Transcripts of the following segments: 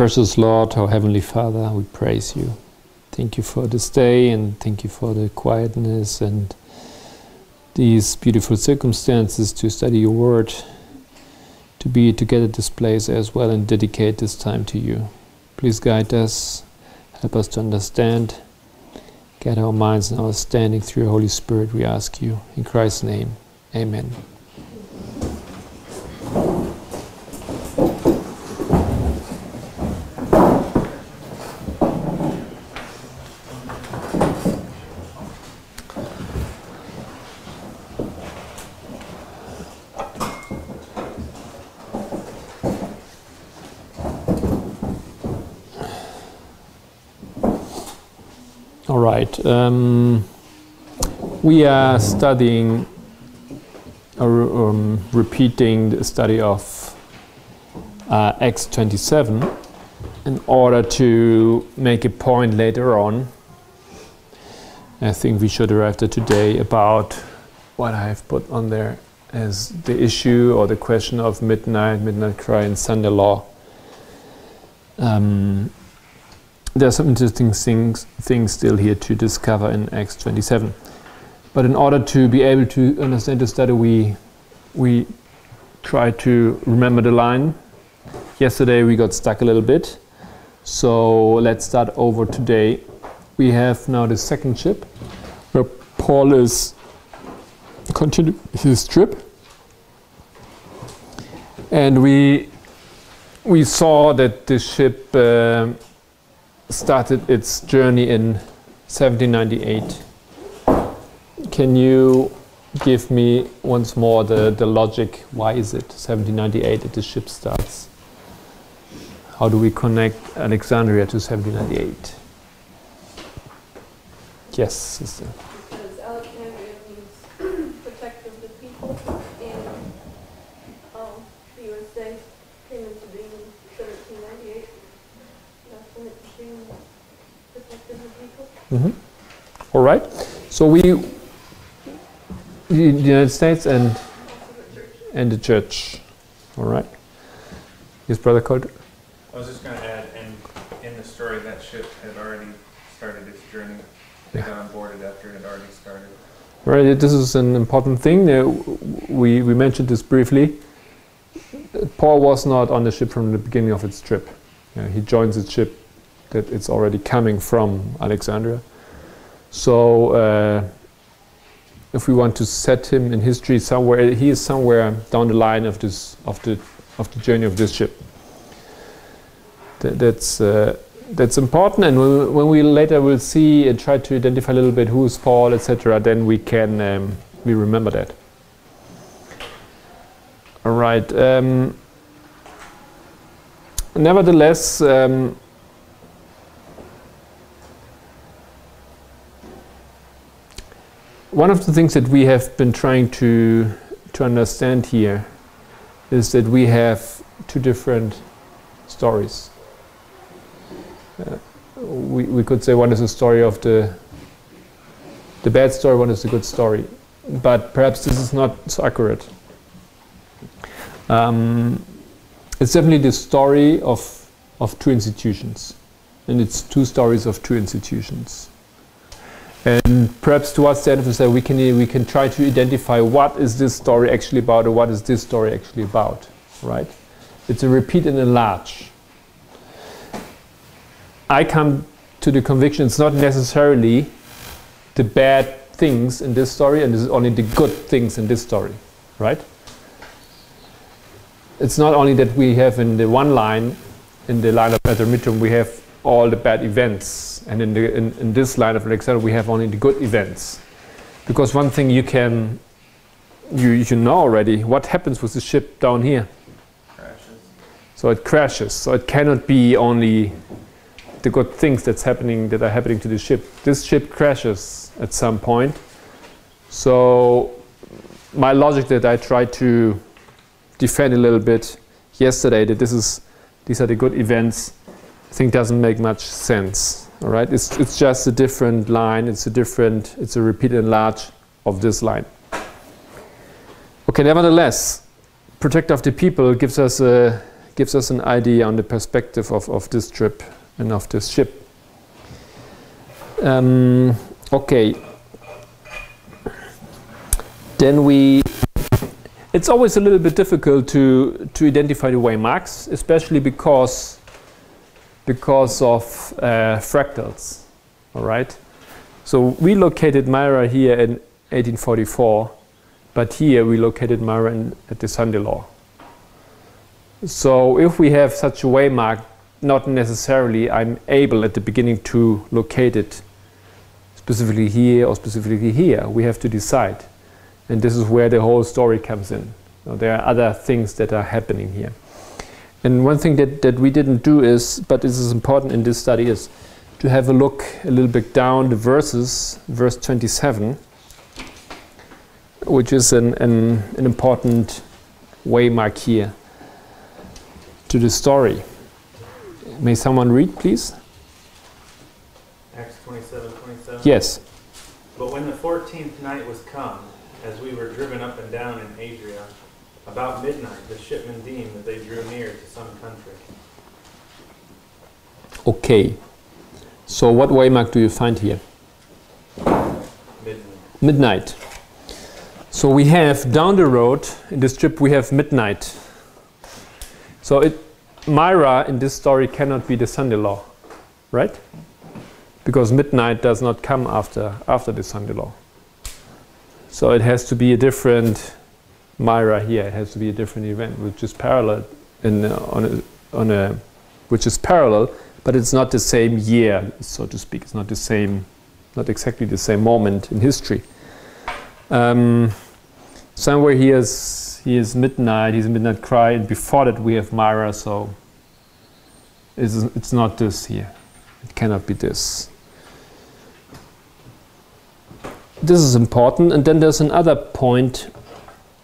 Precious Lord, our Heavenly Father, we praise you. Thank you for this day, and thank you for the quietness and these beautiful circumstances to study your word, to be together at this place as well and dedicate this time to you. Please guide us, help us to understand, guide our minds and our standing through your Holy Spirit, we ask you. In Christ's name, amen. All right, we are studying or repeating the study of Acts 27 in order to make a point later on. I think we should arrive there today about what I have put on there as the issue or the question of midnight cry and Sunday law. There are some interesting things still here to discover in Acts 27. But in order to be able to understand the study, we try to remember the line. Yesterday we got stuck a little bit, so let's start over today. We have now the second ship, where Paul is continuing his trip. And we saw that the ship started its journey in 1798. Can you give me once more the logic? Why is it 1798 that the ship starts? How do we connect Alexandria to 1798? Yes, sister. Because Alexandria means protector of the people, and the USA came into being in 1798. That's when it became protector of the people. Mm-hmm. All right. So the United States and the church. All right. Yes, Brother Coulter? I was just going to add, in the story, that ship had already started its journey. They got on board it after it had already started. Right, this is an important thing. We mentioned this briefly. Paul was not on the ship from the beginning of its trip. He joins the ship that it's already coming from Alexandria. So if we want to set him in history somewhere, he is somewhere down the line of the journey of this ship. That's important, and when we later will see and try to identify a little bit who is Paul, etc., then we can we remember that. All right. Nevertheless, one of the things that we have been trying to understand here is that we have two different stories. We could say one is a story of the bad story, one is the good story. But perhaps this is not so accurate. It's definitely the story of two institutions. And it's two stories of two institutions. And perhaps towards the end of the story, we can try to identify what is this story actually about, or what is this story actually about, right? It's a repeat and enlarge. I come to the conviction it's not necessarily the bad things in this story, and it's only the good things in this story, right? It's not only that we have in the one line, in the line of Adramyttium, we have all the bad events, and in this line of Alexandria we have only the good events. Because one thing you know already, what happens with the ship down here? Crashes. So it crashes, so it cannot be only the good things that are happening to the ship. This ship crashes at some point. So my logic that I tried to defend a little bit yesterday, that these are the good events, I think doesn't make much sense. All right, it's just a different line. It's a repeat and enlarge of this line. Okay, nevertheless, protector of the people gives us gives us an idea on the perspective of this trip and of this ship. Okay. Then it's always a little bit difficult to identify the waymarks, especially because of fractals. All right. So we located Myra here in 1844, but here we located Myra at the Sunday Law. So if we have such a waymark, not necessarily I'm able at the beginning to locate it specifically here or specifically here. We have to decide. And this is where the whole story comes in. So there are other things that are happening here. And one thing that we didn't do is, but this is important in this study, is to have a look a little bit down the verses, verse 27, which is an important waymark here to the story. May someone read, please? Acts 27:27. Yes. But when the 14th night was come, as we were driven up and down in Adria, about midnight the shipmen deemed that they drew near to some country. Okay. So what waymark do you find here? Midnight. Midnight. So we have down the road, in this trip we have midnight. So Myra in this story cannot be the Sunday Law, right? Because midnight does not come after the Sunday Law. So it has to be a different Myra here. It has to be a different event, which is parallel which is parallel, but it's not the same year, so to speak. It's not the same, not exactly the same moment in history. Somewhere he is midnight. He's midnight cry, and before that we have Myra. So it's not this here. It cannot be this. This is important, and then there's another point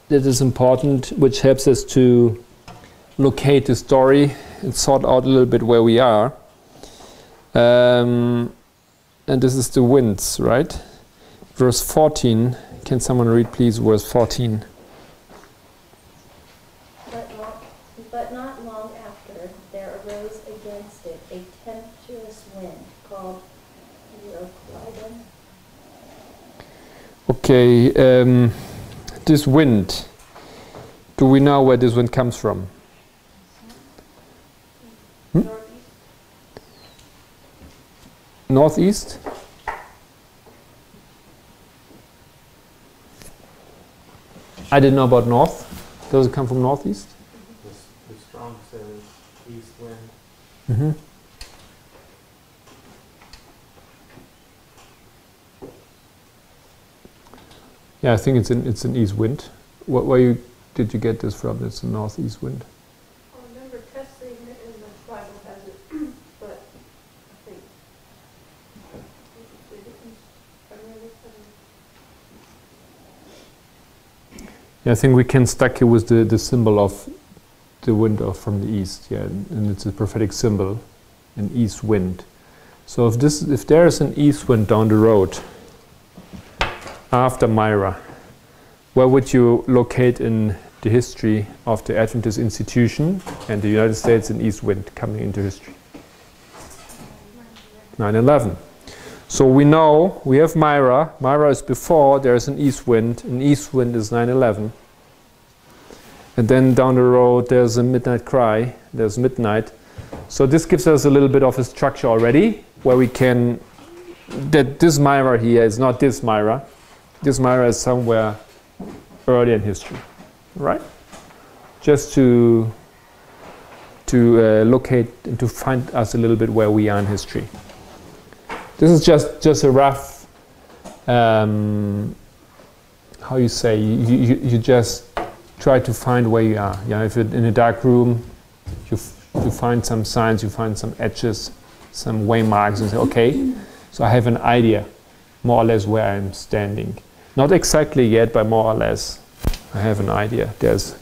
that is important, which helps us to locate the story and sort out a little bit where we are. And this is the winds, right? Verse 14. Can someone read, please, verse 14? But not long after, there arose against it a tempestuous wind called Euroclydon. Okay, this wind, do we know where this wind comes from? Northeast? I didn't know about north. Does it come from northeast? The strong says east wind. Mm-hmm. Yeah, I think it's an east wind. Where did you get this from? It's a northeast wind. I remember testing it in the Bible has it, but I think it didn't primarily Yeah, I think we can stack it with the symbol of the wind from the east. Yeah, and it's a prophetic symbol, an east wind. So if there is an east wind down the road after Myra, where would you locate in the history of the Adventist institution and the United States an east wind coming into history? 9/11. So we know we have Myra. Myra is before, there's an east wind. An east wind is 9/11. And then down the road there's a midnight cry. There's midnight. So this gives us a little bit of a structure already, where we can, that this Myra here is not this Myra. This Myra is somewhere early in history, right? Just to locate and to find us a little bit where we are in history. This is just a rough, how you say, you just try to find where you are. Yeah, if you're in a dark room, you find some signs, you find some edges, some waymarks, and say, okay, so I have an idea, more or less where I'm standing. Not exactly yet, but more or less, I have an idea. There's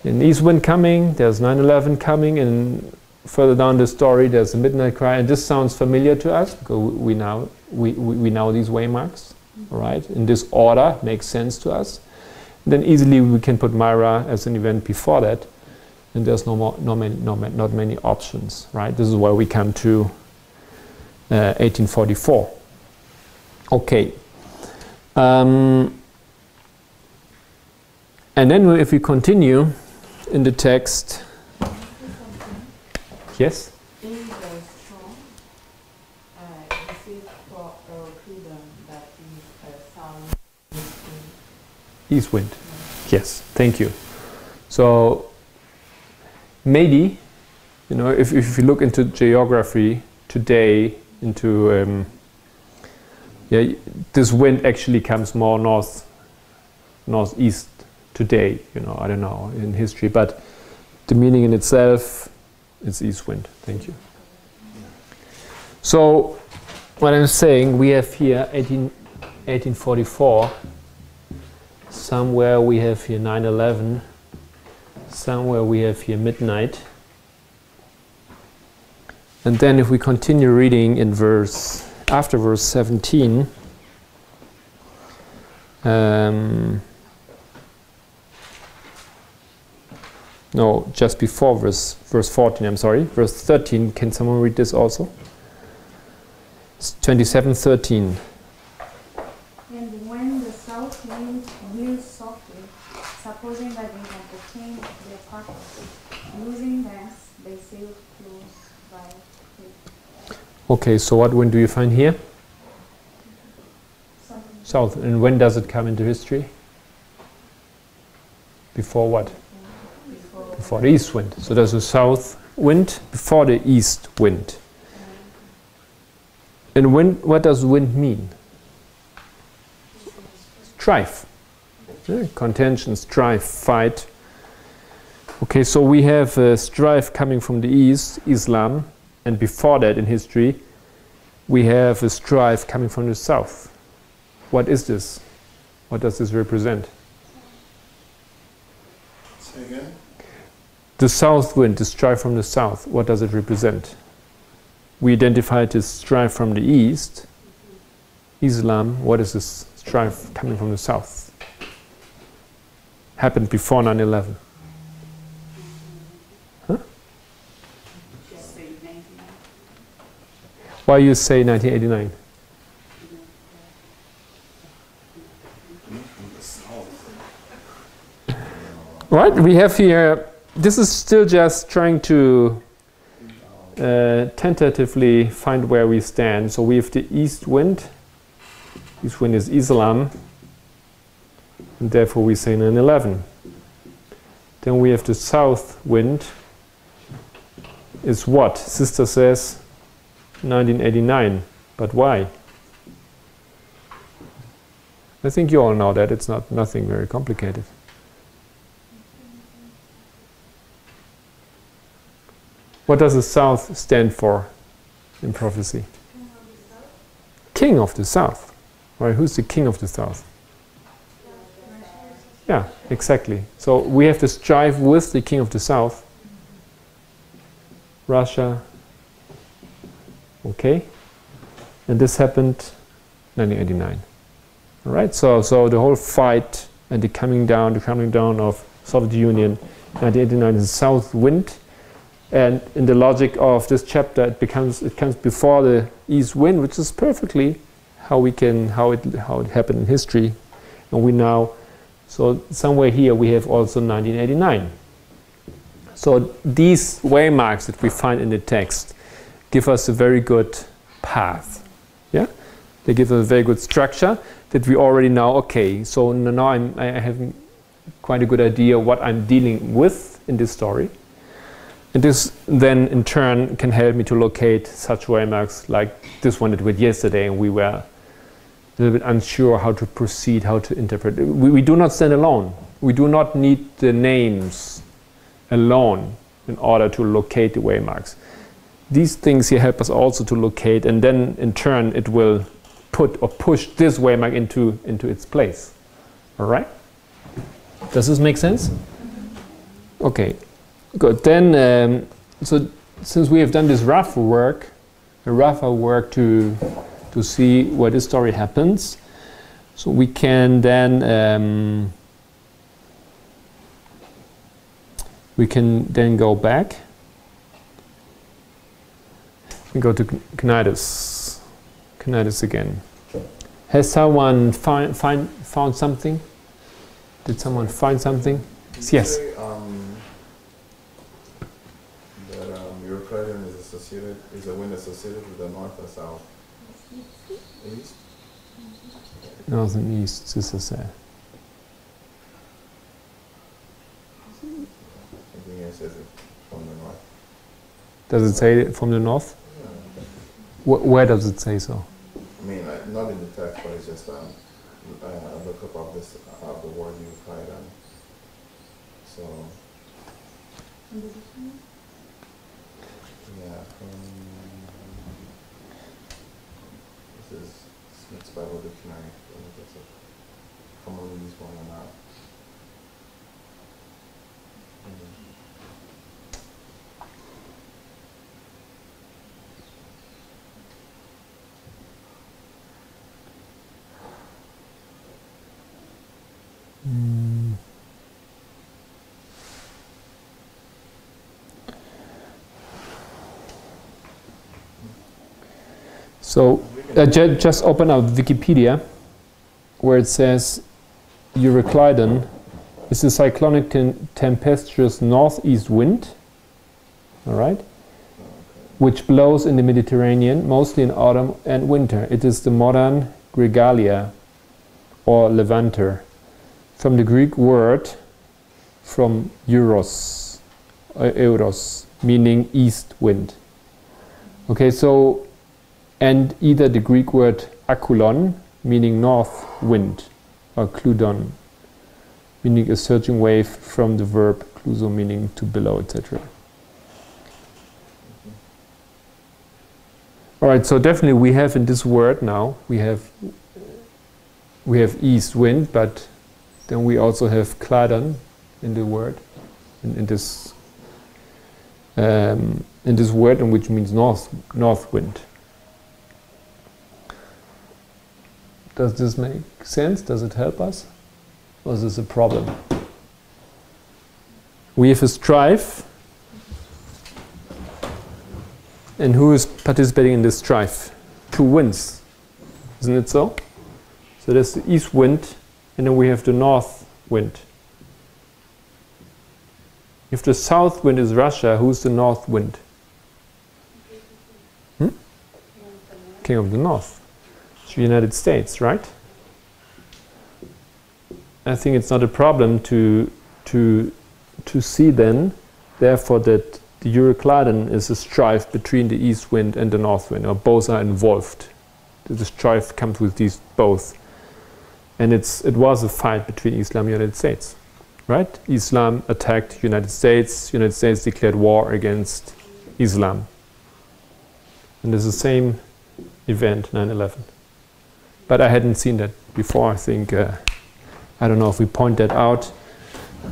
an east wind coming, there's 9/11 coming, and further down the story there's a midnight cry, and this sounds familiar to us because we know these waymarks, all right? In this order makes sense to us. Then easily we can put Myra as an event before that, and there's not many options, right? This is why we come to 1844. Okay. And then if we continue in the text, yes? In the strong, this is for freedom that is sound East wind. Yes, thank you. So maybe, you know, if you look into geography today, into this wind actually comes more northeast today. You know, I don't know in history, but the meaning in itself is east wind. Thank you. So what I'm saying, we have here 1844. Somewhere we have here 9/11. Somewhere we have here midnight. And then if we continue reading in after verse 17, no, just before verse 14, I'm sorry, verse 13, can someone read this also? It's 27:13. And when the south wind blew softly, supposing that they had attained their purpose, losing thence, they sailed close by it. Okay, so what wind do you find here? Something South. And when does it come into history? Before what? Before the east wind. So there's a south wind before the east wind. And what does wind mean? Strife. Contention, strife, fight. Okay, so we have strife coming from the east, Islam, and before that in history, we have a strife coming from the south. What is this? What does this represent? Say again? The south wind, the strife from the south, what does it represent? We identified this strife from the east, Islam. What is this strife coming from the south? Happened before 9/11. Huh? just say 99. Why you say 1989? From the south. Right, we have here, this is still just trying to tentatively find where we stand. So we have the east wind. East wind is Islam. And therefore we say 9/11. Then we have the south wind. Is what? Sister says 1989. But why? I think you all know that. It's nothing very complicated. What does the south stand for in prophecy? King of the south. Right? Who's the king of the south? Yeah, exactly. So we have to strive with the king of the south. Russia. Okay. And this happened 1989. All right. So the whole fight and the coming down of Soviet Union, 1989 is the south wind. And in the logic of this chapter, it comes before the east wind, which is perfectly how it happened in history. And we now, so somewhere here we have also 1989. So these waymarks that we find in the text give us a very good path. Yeah, they give us a very good structure that we already know. Okay, so now I have quite a good idea what I'm dealing with in this story. And this then in turn can help me to locate such waymarks like this one that we did yesterday, and we were a little bit unsure how to proceed, how to interpret. We do not stand alone. We do not need the names alone in order to locate the waymarks. These things here help us also to locate, and then in turn it will put or push this waymark into its place. All right? Does this make sense? Okay. Good. Then, so since we have done this rougher work to see where this story happens, so we can then We can then go back and go to Cnidus. Cnidus again. Has someone found something? Did someone find something? Did Yes. you say, that Euroclydon is a wind associated with the north or south? East? North and east, this is I think it says it from the north. Does it say it from the north? Where does it say so? I mean, not in the text, but it's just look up of this of the word Euroclydon. So yeah, this is Smith's Bible Dictionary. I don't know if that's a commonly used one or not. So just open up Wikipedia, where it says Euroclydon is a cyclonic tempestuous northeast wind, all right, which blows in the Mediterranean, mostly in autumn and winter. It is the modern Gregalia, or levanter, from the Greek word from euros, meaning east wind. Okay, so, and either the Greek word akulon, meaning north wind, or kludon, meaning a surging wave, from the verb kluso, meaning to billow, etc. All right, so definitely we have in this word now, we have east wind, but then we also have klydon in the word, in this word, and which means north wind. Does this make sense? Does it help us? Or is this a problem? We have a strife, and who is participating in this strife? Two winds, isn't it so? So there's the east wind, and then we have the north wind. If the south wind is Russia, who's the north wind? King of the North. It's the United States, right? I think it's not a problem to see then, therefore, that the Euroclydon is a strife between the east wind and the north wind, or both are involved. The strife comes with these both. And it was a fight between Islam and the United States, right? Islam attacked United States declared war against Islam. And it's the same event, 9/11. But I hadn't seen that before. I think, I don't know if we point that out,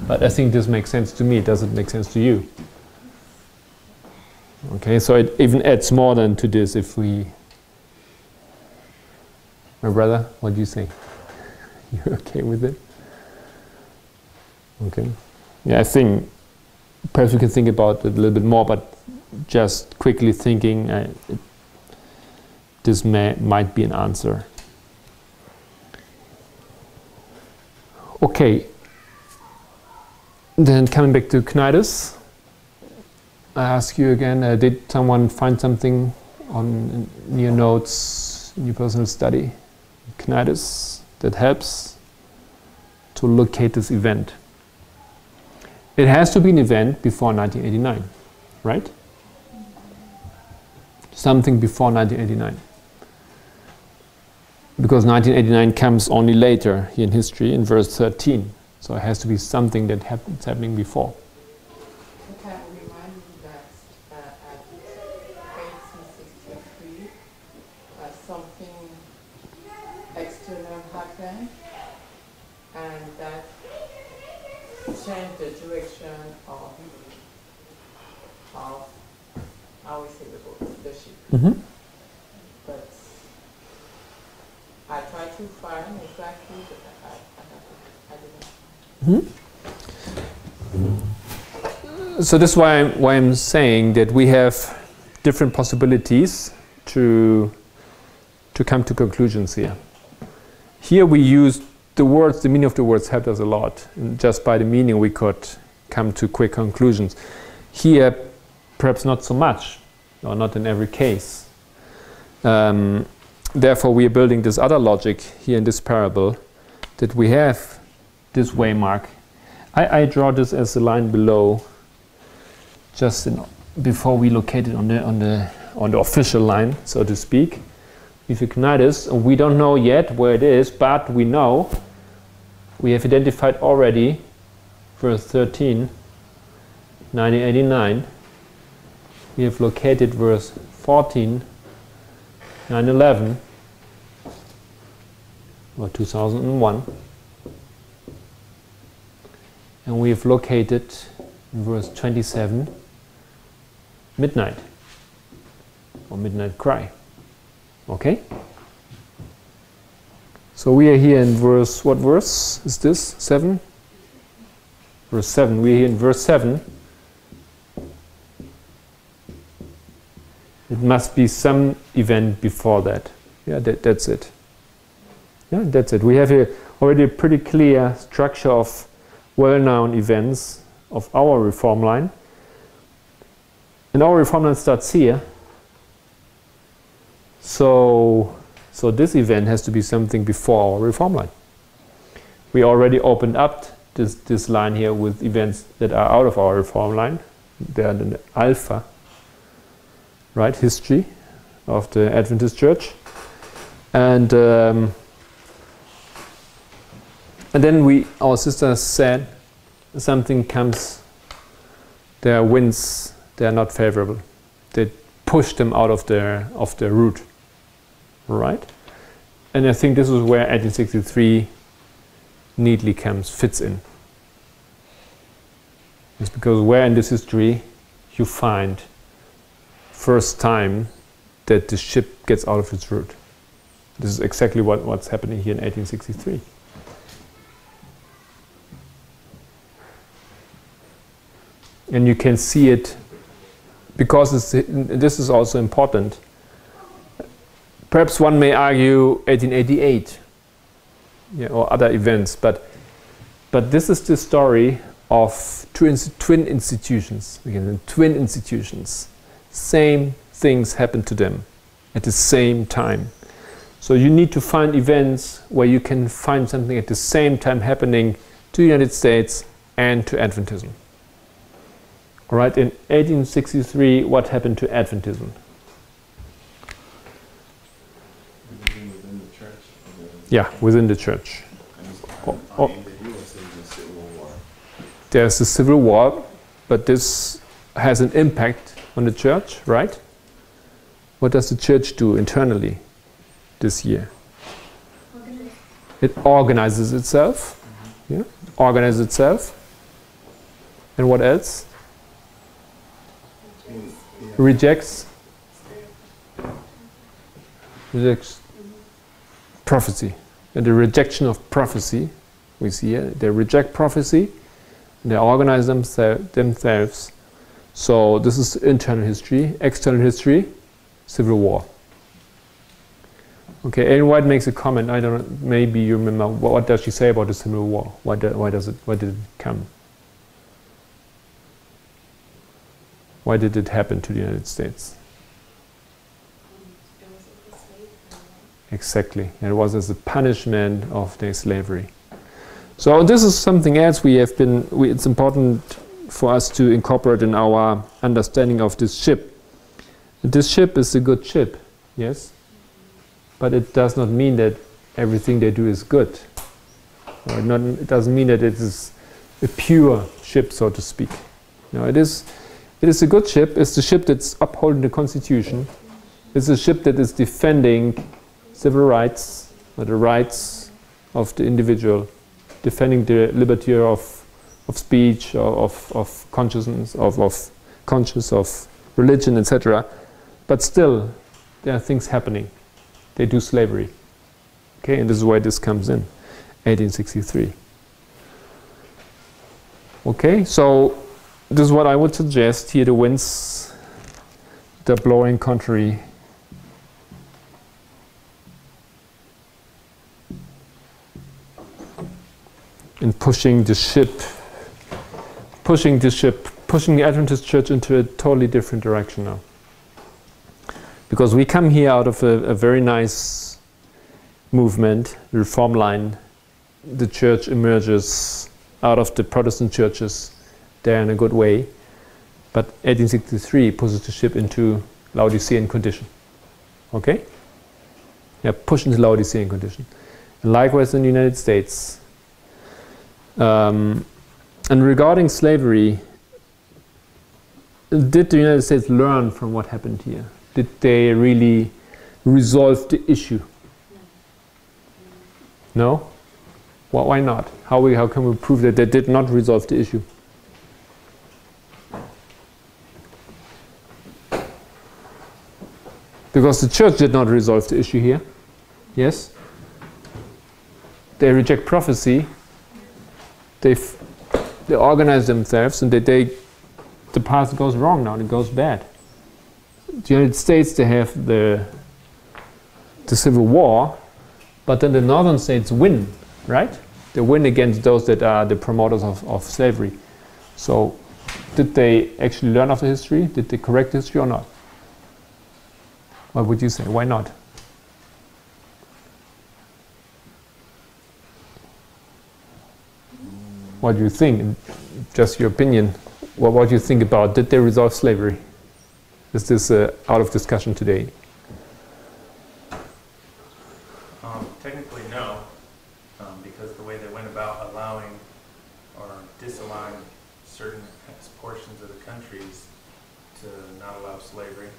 but I think this makes sense to me. Does it make sense to you? Okay, so it even adds more than to this if we... My brother, what do you say? You're okay with it? Okay. Yeah, I think perhaps we can think about it a little bit more, but just quickly thinking, this might be an answer. Okay. Then coming back to Cnidus, I ask you again, did someone find something in your notes, in your personal study, Cnidus, that helps to locate this event? It has to be an event before 1989, right? Something before 1989. Because 1989 comes only later here in history, in verse 13. So it has to be something that it's happening before. I can remind you that at 1863, something external happened, and that changed the direction of how we say the ship. Mm-hmm. But I tried to find exactly, but I didn't. Mm-hmm. So this is why I'm saying that we have different possibilities to come to conclusions here. Here we use the words, the meaning of the words helped us a lot. And just by the meaning we could come to quick conclusions. Here, perhaps not so much, or not in every case. Therefore, we are building this other logic here in this parable, that we have this waymark. I draw this as the line below, just before we locate it on the official line, so to speak. If you ignite this, we don't know yet where it is, but we know we have identified already verse 13, 1989. We have located verse 14, 9/11, or 2001. And we have located verse 27, midnight, or midnight cry. Okay? So we are here in verse, what verse is this? 7? Verse 7. We are here in verse 7. It must be some event before that. Yeah, that's it. Yeah, that's it. We have here already a pretty clear structure of well-known events of our reform line. And our reform line starts here. So this event has to be something before our reform line. We already opened up this line here with events that are out of our reform line. They are the alpha, right, history of the Adventist Church. And then our sisters said something comes, their winds, they are not favorable. They push them out of their route. Right? And I think this is where 1863 neatly fits in. It's because where in this history you find first time that the ship gets out of its route. This is exactly what's happening here in 1863. And you can see it because this is also important. Perhaps one may argue 1888, yeah, or other events, but this is the story of twin institutions. Again, twin institutions. Same things happen to them at the same time. So you need to find events where you can find something at the same time happening to the United States and to Adventism. All right, in 1863, what happened to Adventism? Within the church? Yeah, within the church. There's a civil war, but this has an impact on the church, right? What does the church do internally this year? It organizes itself. Yeah, organizes itself. And what else? Rejects prophecy. And the rejection of prophecy, we see here, they reject prophecy, and they organize themselves. So this is internal history. External history, civil war. Okay, Ellen White makes a comment. I don't know, maybe you remember. What does she say about the civil war? Why did it come? Why did it happen to the United States? Exactly. It was as a punishment of their slavery. So this is something else it's important for us to incorporate in our understanding of this ship. This ship is a good ship, yes? But it does not mean that everything they do is good. Or it doesn't mean that it is a pure ship, so to speak. No, it is a good ship. It's the ship that's upholding the Constitution. It's a ship that is defending civil rights, or the rights of the individual, defending the liberty of speech, or of consciousness, of conscience, of religion, etc. But still, there are things happening. They do slavery. Okay, and this is why this comes in, 1863. Okay, so this is what I would suggest. Here the winds, they're blowing contrary. And pushing the Adventist church into a totally different direction now. Because we come here out of a very nice movement, the reform line. The church emerges out of the Protestant churches there in a good way. But 1863 pushes the ship into Laodicean condition. Okay? Yeah, push into Laodicean condition. And likewise in the United States. And regarding slavery, did the United States learn from what happened here? Did they really resolve the issue? No? Well, why not? How can we prove that they did not resolve the issue? Because the church did not resolve the issue here. Yes? They reject prophecy. They organize themselves, and the path goes wrong now, it goes bad. The United States, they have the Civil War, but then the northern states win, right? They win against those that are the promoters of slavery. So did they actually learn of the history? Did they correct the history or not? What would you say? Why not? What do you think? Just your opinion. What do you think about, did they resolve slavery? Is this out of discussion today? Technically, no, because the way they went about allowing or disallowing certain portions of the countries to not allow slavery.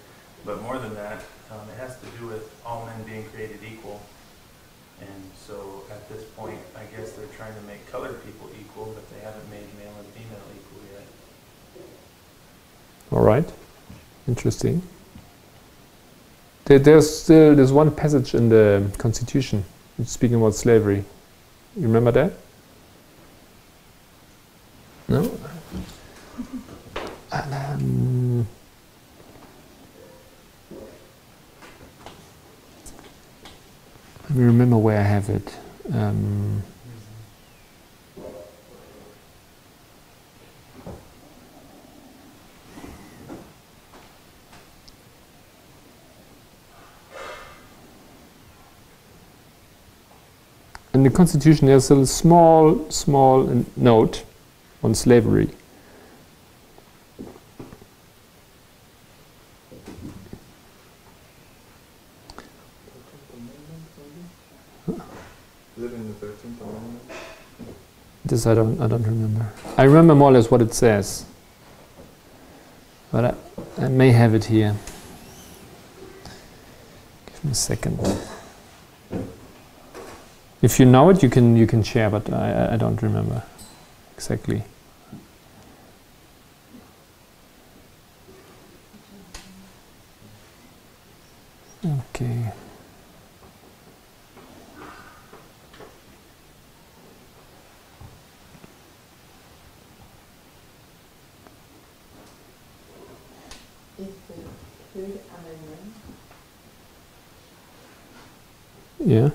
But more than that, it has to do with all men being created equal. And so at this point, I guess they're trying to make colored people equal, but they haven't made male and female equal yet. All right. Interesting. There's one passage in the Constitution speaking about slavery. You remember that? No? Let me remember where I have it. In the Constitution, there's a small note on slavery. This I don't remember. I remember more or less what it says, but I may have it here. Give me a second. If you know it, you can share, but I don't remember exactly. Okay. It's the Third Amendment. Yeah. It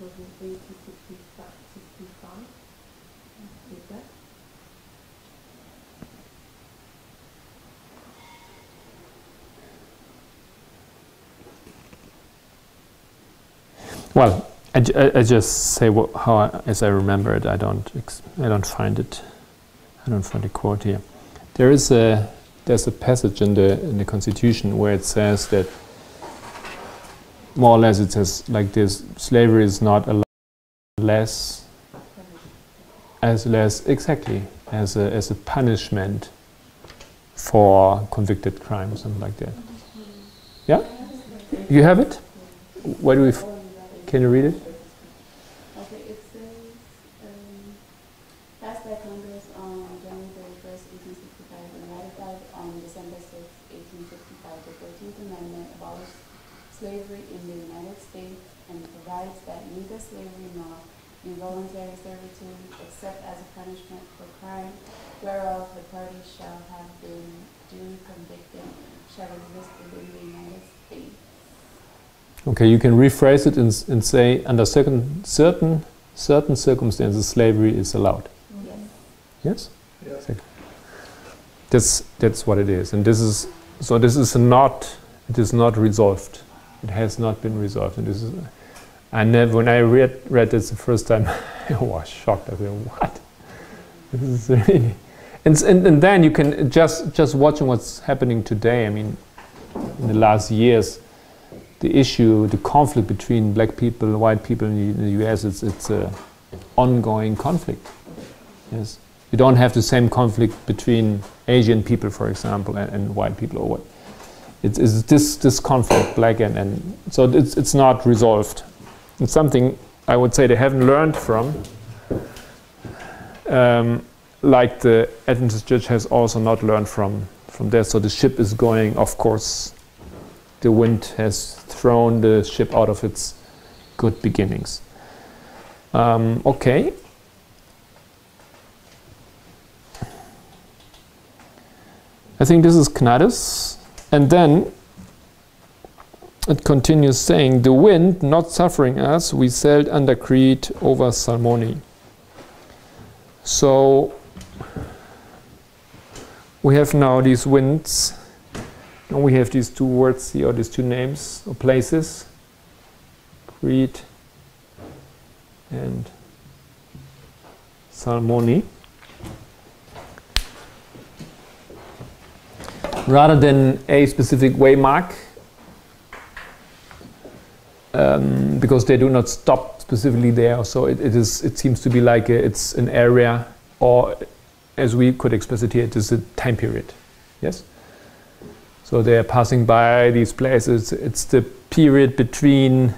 was in 1865. Is that? Well, I just say as I remember it. I don't find it. I don't find a quote here. There's a passage in the Constitution where it says that more or less it says like this: slavery is not allowed as a punishment for convicted crime or something like that. Yeah, you have it. Where do we? Can you read it? Okay, it says, passed by Congress on January 31st, 1865, and ratified on December 6th, 1865, the 14th Amendment abolished slavery in the United States and provides that neither slavery nor involuntary servitude, except as a punishment for crime whereof the parties shall have been duly convicted, shall exist within the United States. Okay, you can rephrase it and say, under certain circumstances, slavery is allowed. Yes. Yes? Yes. Exactly. That's what it is. And this is it is not resolved. It has not been resolved. And this is, when I read this the first time, I was shocked. I said, what? This is really... And then you can, just watching what's happening today, I mean, in the last years, the issue, the conflict between black people and white people in the US, it's an ongoing conflict. Yes, you don't have the same conflict between Asian people, for example, and white people, or what. It's this conflict, black and so it's not resolved. It's something I would say they haven't learned from. Like the Adventist Church has also not learned from there. So the ship is going, of course, the wind has thrown the ship out of its good beginnings. Okay. I think this is Gnades. And then it continues saying, the wind not suffering us, we sailed under Crete over Salmone. So we have now these winds, and we have these two words here, or these two names or places, Crete and Salmone. Rather than a specific waymark, because they do not stop specifically there, so it seems to be like it's an area, or as we could express it here, it is a time period. Yes? So they are passing by these places. It's the period between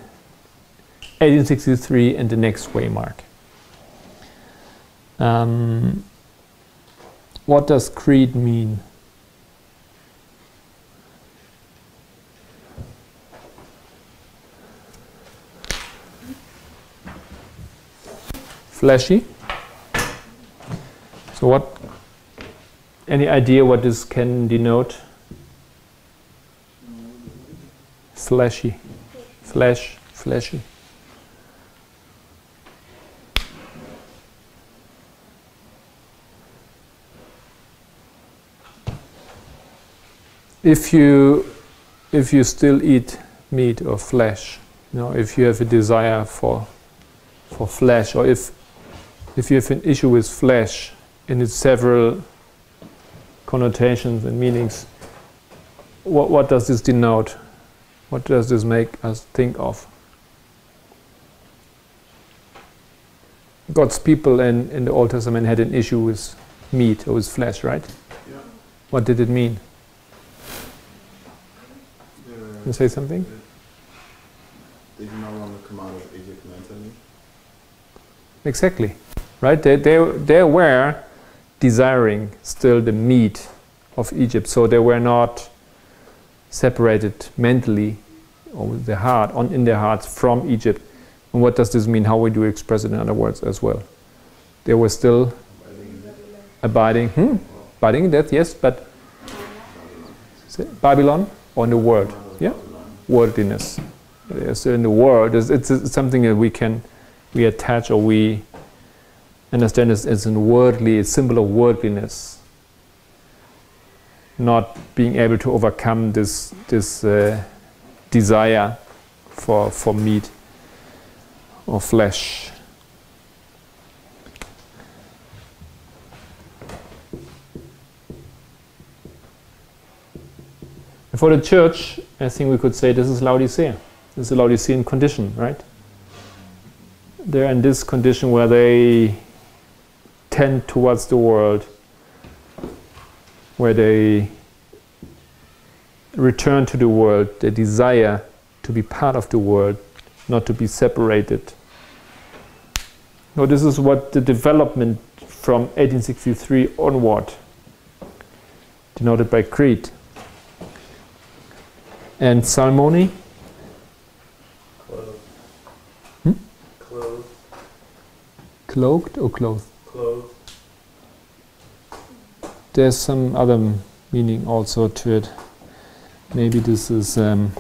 1863 and the next waymark. What does Crete mean? Fleshy. So any idea what this can denote? Fleshy. Fleshy. If you still eat meat or flesh, if you have a desire for flesh, or if you have an issue with flesh in its several connotations and meanings, what does this denote? What does this make us think of? God's people in the Old Testament had an issue with meat or with flesh, right? Yeah. What did it mean? You say something? They do not want to come out of Egypt mentally. Exactly, right? They were desiring still the meat of Egypt, so they were not separated mentally or with their heart, in their hearts from Egypt. And what does this mean? How would you express it in other words as well? They were still abiding in death, yes, but Babylon or in the world? Yeah, worldliness. They are still in the world. It's something that we attach, or we understand as a symbol of worldliness, not being able to overcome this desire for meat or flesh. And for the church, I think we could say this is Laodicea. This is a Laodicean condition, right? They're in this condition where they tend towards the world, where they return to the world, they desire to be part of the world, not to be separated. Now, this is what the development from 1863 onward, denoted by Crete. And Salmone? Clothes. cloaked or clothed? Clothed. There's some other meaning also to it. Maybe this is a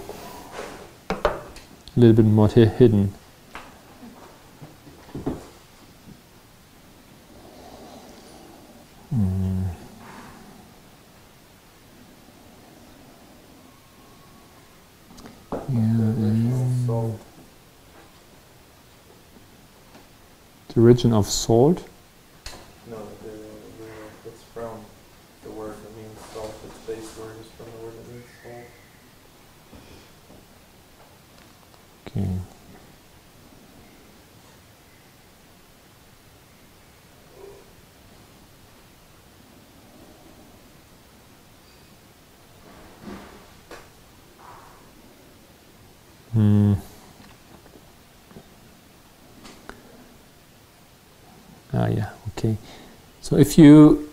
little bit more hidden. The origin of salt. No, it's from the word that means salt. Its base word is from the word that means salt. Okay. Yeah, okay. So if you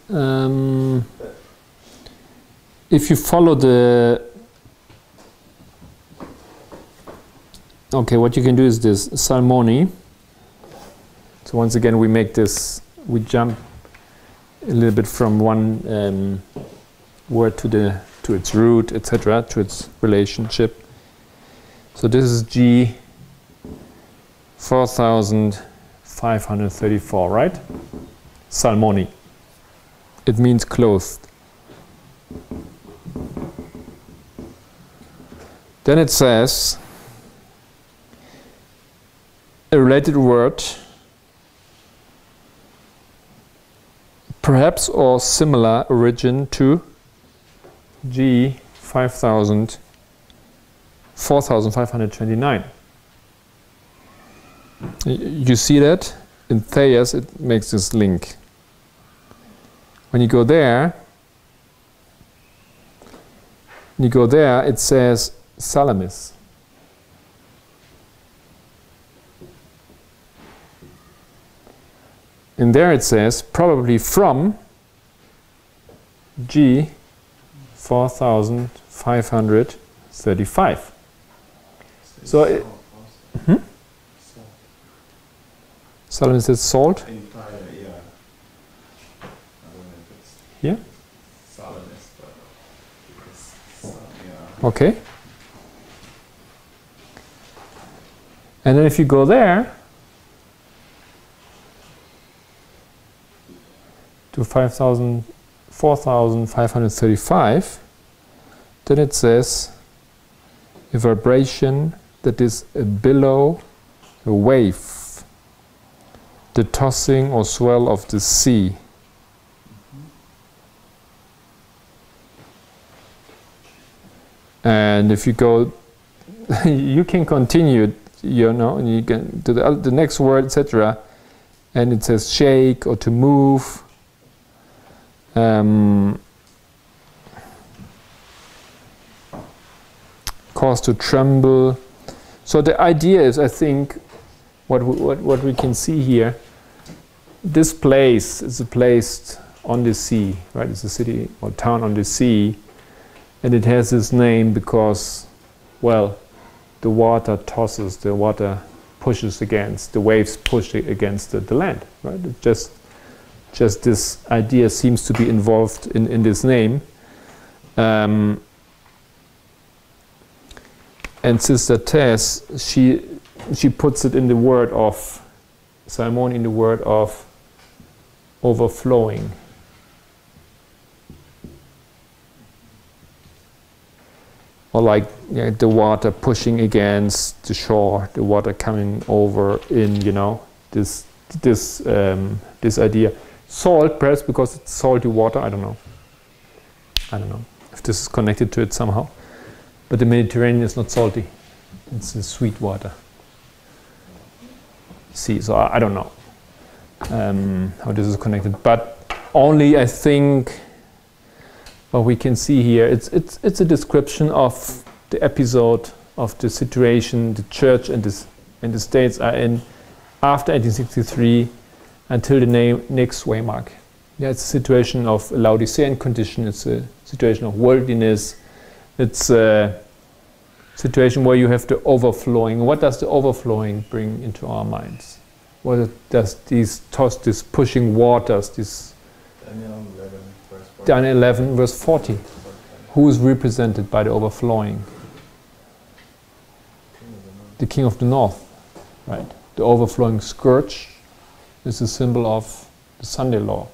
follow the, okay, what you can do is this Salmoni. So once again, we make this, we jump a little bit from one word to its root, etc., to its relationship. So this is G 4534, right? Salmoni. It means clothed. Then it says a related word, perhaps or similar origin to G 4529. You see that? In Thayers it makes this link. When you go there, it says Salamis. And there it says probably from G 4535. So it, Salamis is salt. Yeah. I don't know if it's Here? Salamis, but it's yeah. Okay. And then if you go there to 4535, then it says a vibration that is a billow, a wave, the tossing or swell of the sea. And if you go, you can continue, you know, and you can to the next word, etc. And it says shake or to move. Cause to tremble. So the idea is, I think, what we can see here. This place is a place on the sea, right? It's a city or town on the sea, and it has this name because, well, the water tosses, the water pushes against, the waves push against the land, right? It just this idea seems to be involved in this name. And Sister Tess, she puts it in the word of Salmon, in the word of overflowing. Or like the water pushing against the shore, the water coming over in, you know, this idea. Salt, perhaps because it's salty water, I don't know if this is connected to it somehow. But the Mediterranean is not salty, it's a sweet water. See, so I don't know how this is connected, but only I think what we can see here, it's a description of the episode of the situation the church and the states are in after 1863 until the next Waymark. Yeah, it's a situation of a Laodicean condition, it's a situation of worldliness, it's a situation where you have the overflowing. What does the overflowing bring into our minds? what does these toss, these pushing waters, this Daniel 11 verse 40. Who is represented by the overflowing? The king of the north, right? The overflowing scourge is a symbol of the Sunday law.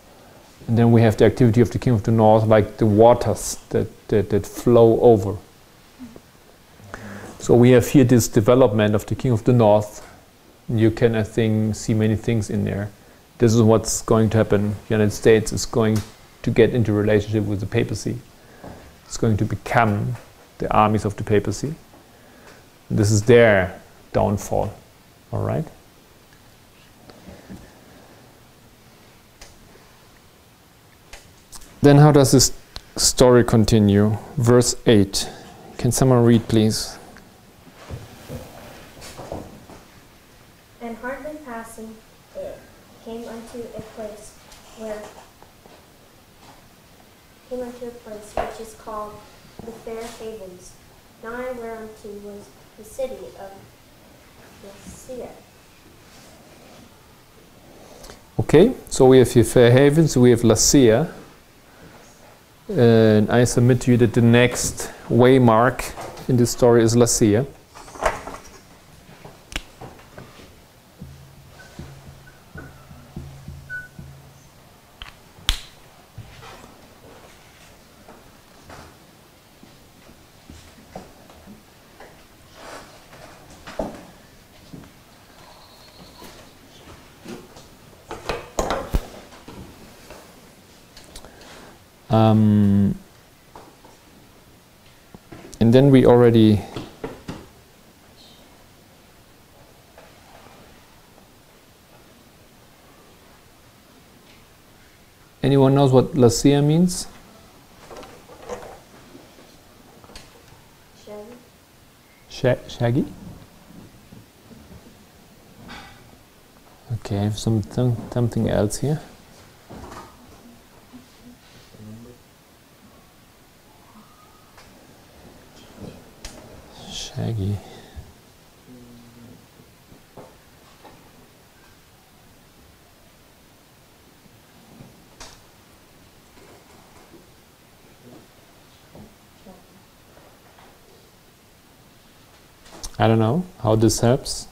And then we have the activity of the king of the north, like the waters that flow over. So we have here this development of the king of the north. You can, I think, see many things in there. This is what's going to happen. The United States is going to get into relationship with the papacy. It's going to become the armies of the papacy. This is their downfall. All right? Then how does this story continue? Verse 8. Can someone read, please? And hardly passing it, came unto a place which is called the Fair Havens, nigh whereunto was the city of Lasea. Okay, so we have here Fair Havens, we have Lasea. And I submit to you that the next waymark in this story is Lasea. And then we already anyone knows what Lasea means? Shaggy? Okay, I have something else here. Shaggy. I don't know how this helps.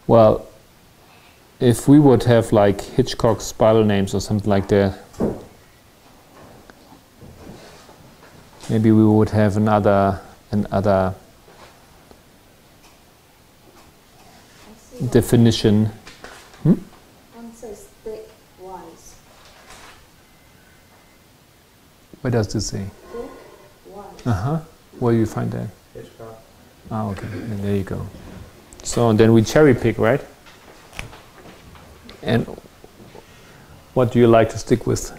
Well, if we would have like Hitchcock's Bible names or something like that, maybe we would have another definition. One says thick, wise. What does this say? Thick, wise. Uh-huh. Where do you find that? Hitchcock. Ah, okay. And there you go. So then we cherry pick, right? And what do you like to stick with?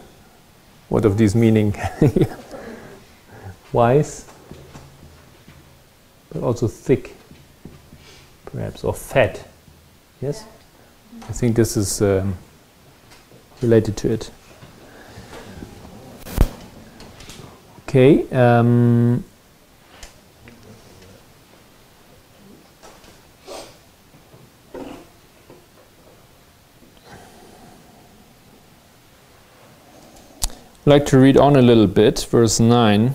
What of these meaning? Wise, but also thick, perhaps, or fat. Yes? I think this is related to it. Okay. I'd like to read on a little bit, verse 9.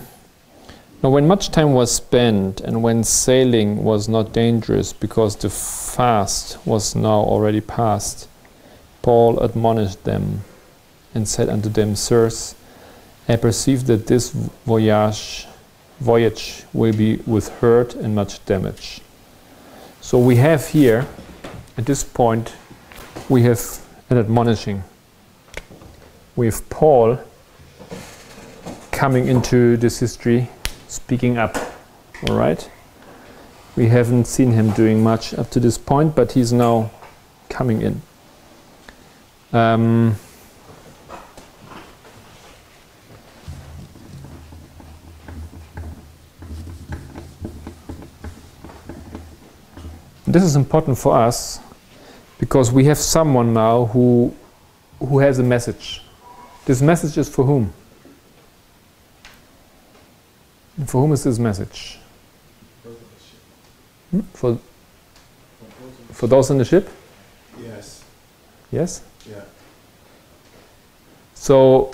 Now when much time was spent, and when sailing was not dangerous, because the fast was now already past, Paul admonished them, and said unto them, Sirs, I perceive that this voyage will be with hurt and much damage. So we have here, at this point, we have an admonishing. We have Paul coming into this history, speaking up. All right? We haven't seen him doing much up to this point, but he's now coming in. This is important for us because we have someone now who has a message. This message is for whom? For whom is this message? For those in the ship? Yes. Yes? Yeah. So,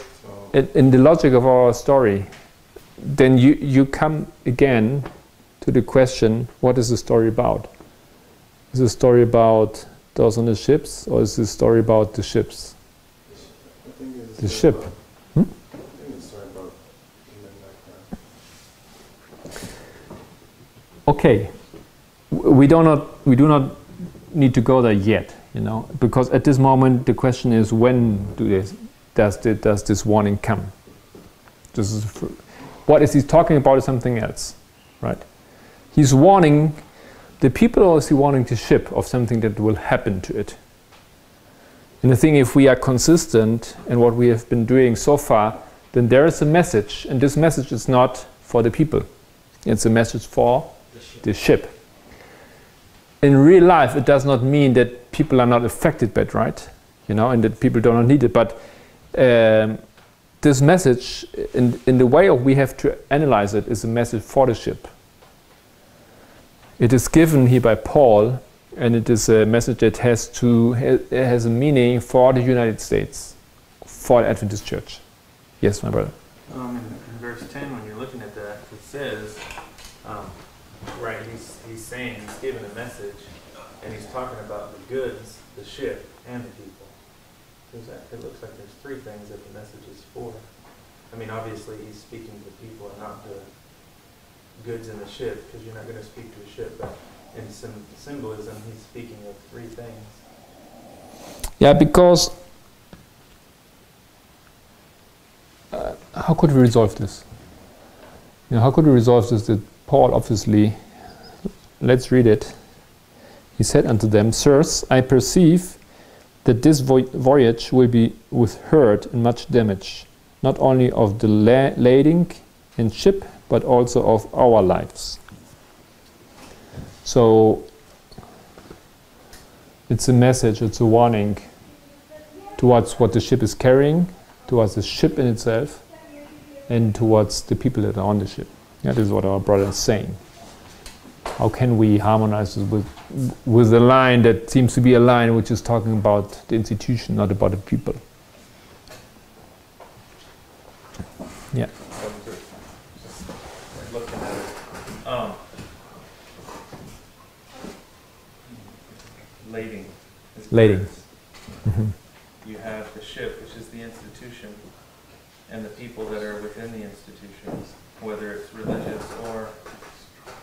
in the logic of our story, then you come again to the question, what is the story about? Is the story about those on the ships, or is the story about the ships? I think it's The ship. about, Hmm? I think it's story about human background. Okay, we do not need to go there yet, because at this moment the question is, when does this warning come? What is he talking about is something else, right? He's warning the people, or is he warning the ship of something that will happen to it? And I think if we are consistent in what we have been doing so far, then there is a message, and this message is not for the people. It's a message for the ship. In real life, it does not mean that people are not affected by it, right? And that people do not need it. But this message, in the way we have to analyze it, is a message for the ship. It is given here by Paul, and it is a message that has a meaning for the United States, for the Adventist Church. Yes, my brother. In verse 10, when you're looking at that, it says, right, he's saying, he's giving a message, and he's talking about the goods, the ship, and the people. It looks like there's three things that the message is for. I mean, obviously he's speaking to people and not the goods in the ship, because you're not going to speak to a ship, but in symbolism, he's speaking of three things. Yeah, because how could we resolve this? How could we resolve this? That Paul obviously, let's read it. He said unto them, Sirs, I perceive that this voyage will be with hurt and much damage, not only of the lading and ship, but also of our lives. So it's a message, it's a warning towards what the ship is carrying, towards the ship in itself, and towards the people that are on the ship. That is what our brother is saying. How can we harmonize this with a line that seems to be a line which is talking about the institution, not about the people? Yeah. Looking at it. Lading. Lading. You have the ship, which is the institution, and the people that are within the institutions, whether it's religious or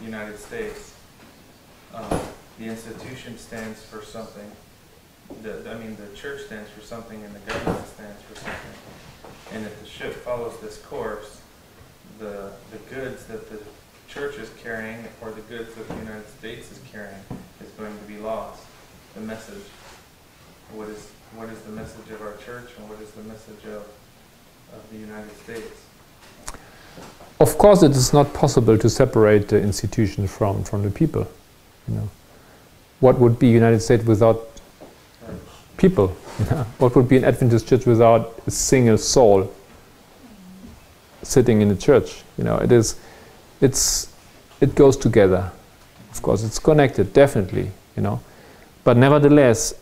United States. The institution stands for something. The church stands for something, and the government stands for something. And if the ship follows this course, the goods that the church is carrying, or the goods that the United States is carrying, is going to be lost. The message. What is the message of our church, and what is the message of the United States? Of course, it is not possible to separate the institution from the people. What would be United States without people? What would be an Adventist church without a single soul sitting in the church? It goes together. Of course, it's connected, definitely. But nevertheless,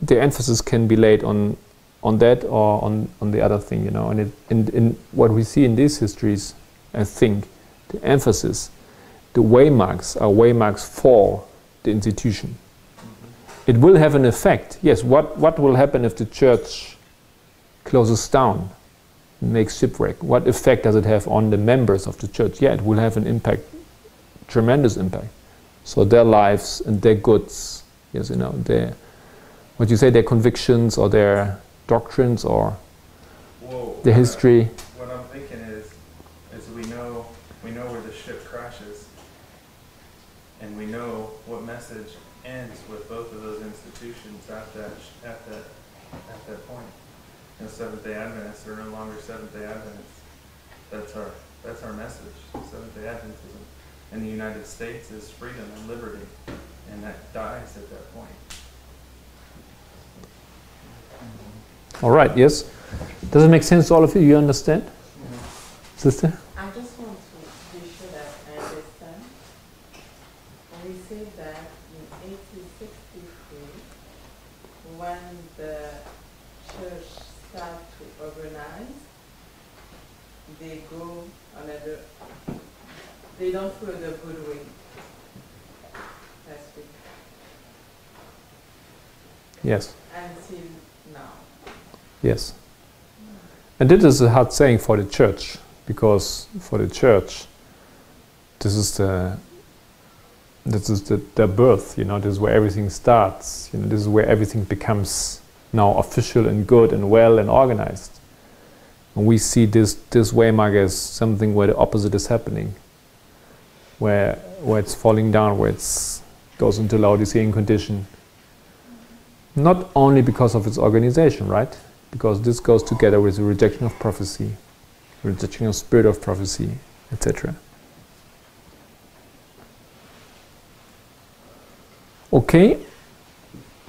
the emphasis can be laid on that or on the other thing. And in what we see in these histories, I think the emphasis, the waymarks are waymarks for the institution. It will have an effect. Yes, what will happen if the church closes down, makes shipwreck? What effect does it have on the members of the church? Yeah, it will have an impact, tremendous impact. So their lives and their goods, yes, their convictions or their doctrines or their history. What I'm thinking is we know where the ship crashes, and we know what message ends with both of those institutions at that point. Seventh-day Adventists are no longer Seventh-day Adventists. That's our message. Seventh-day Adventism in the United States is freedom and liberty, and that dies at that point. All right. Yes. Does it make sense to all of you? You understand? Sister? I just want to be sure that I understand. We say that in 1863, when the church started to organize, they go another, they don't follow the good way. Last week. Yes. Until now. Yes. And this is a hard saying for the church, because for the church, this is their birth, you know, this is where everything starts, you know, this is where everything becomes now official and good and well and organized. And we see this waymark as something where the opposite is happening, where it's falling down, where it goes into Laodicean condition. Not only because of its organization, right? Because this goes together with the rejection of prophecy, rejection of spirit of prophecy, etc. Okay,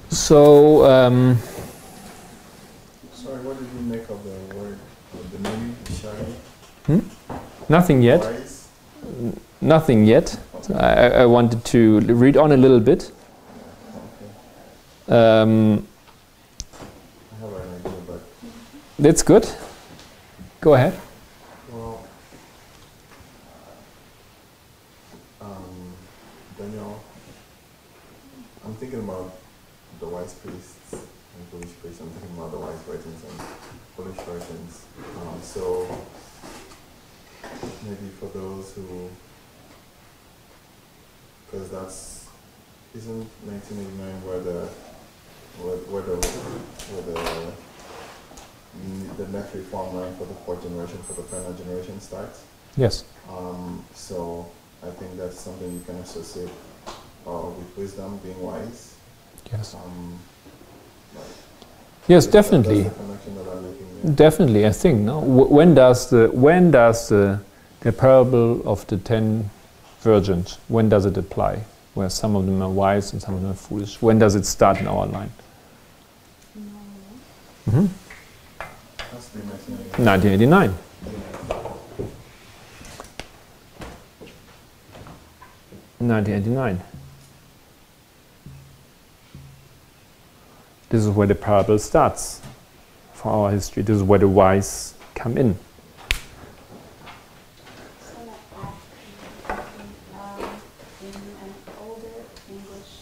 so Sorry, what did you make of the word, of the name, Shari? nothing yet. Wise? Nothing yet. So I wanted to read on a little bit. Okay. I have an idea, but That's good. Go ahead. well, Daniel, I'm thinking about the wise priests and foolish priests. I'm thinking about the wise virgins and foolish virgins. So maybe for those who, because isn't 1989 where the next reform line for the fourth generation, for the final generation starts? Yes. So I think that's something you can associate with wisdom, being wise. Yes. Like, Yes, definitely. That's the connection that I'm making there. Definitely, I think. No. When does the parable of the 10 virgins, when does it apply? Where some of them are wise and some of them are foolish. When does it start in our line? Mm-hmm. That's the 1989. 1989. This is where the parable starts for our history. This is where the wise come in. In an older English,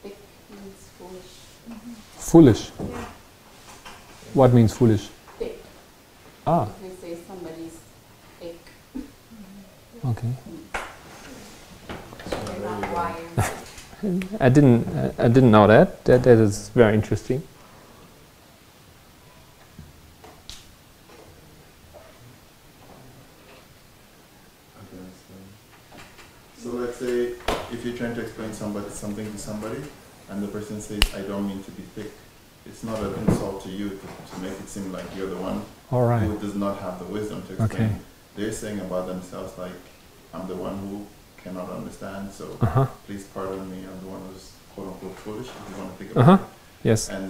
thick means foolish. Foolish. What means foolish? Thick. Ah, If we say somebody's thick. okay. They're not wise. I didn't know that. That is very interesting. Okay, so let's say if you're trying to explain something to somebody, and the person says, "I don't mean to be thick," it's not an insult to you to make it seem like you're the one All right. who does not have the wisdom to explain. Okay. They're saying about themselves like, "I'm the one who cannot understand, so Uh-huh. please pardon me. I'm the one who's quote unquote foolish." If you want to think about Uh-huh. it, Yes. and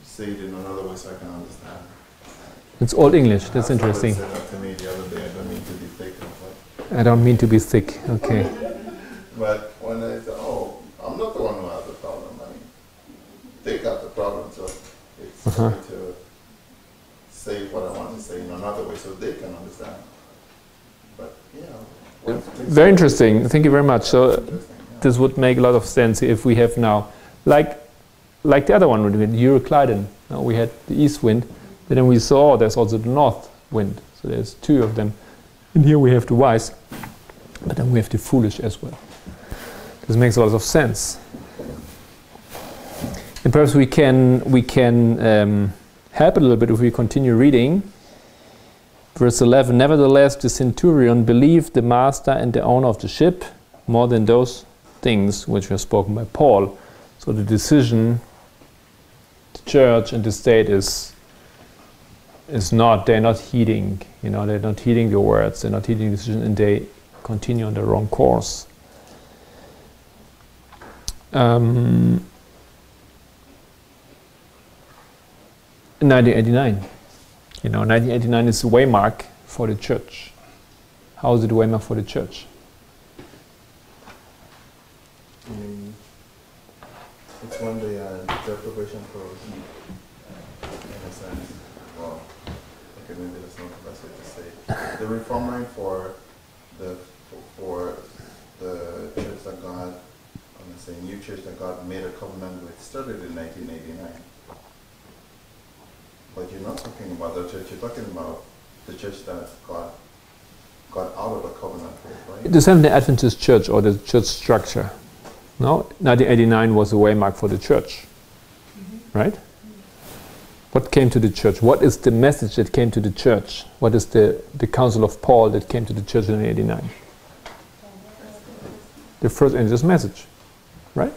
say it in another way so I can understand. It's Old English. That's Somebody interesting. said that to me the other day. I don't mean to be thick. I was like, I don't mean to be thick. Okay. but when I said, "Oh, I'm not the one who has the problem. I mean, they got the problem, so it's Uh-huh. okay to say what I want to say in another way so they can understand." But Very interesting. Thank you very much. So interesting, yeah. this would make a lot of sense if we have now, like the other one we had, Euroclydon. Now we had the east wind, but then we saw there's also the north wind. So there's two of them. And here we have the wise, but then we have the foolish as well. This makes a lot of sense. And perhaps we can help a little bit if we continue reading. Verse 11, nevertheless the centurion believed the master and the owner of the ship more than those things which were spoken by Paul. So the decision, the church and the state is not, they're not heeding, they're not heeding the words, they're not heeding the decision, and they continue on the wrong course. 1989. You know, 1989 is the waymark for the church. How is it a waymark for the church? It's when the deprivation closed, in a sense. Well, okay, maybe that's not the best way to say it. The reform line for the church that God, I'm going to say new church that God made a covenant with, started in 1989. But you're not talking about the church, you're talking about the church that God got out of the covenant with, right? The Seventh-day Adventist Church, or the church structure. No, 1989 was a waymark for the church, right? What came to the church? What is the message that came to the church? What is the Council of Paul that came to the church in 1989? The first angel's message, right?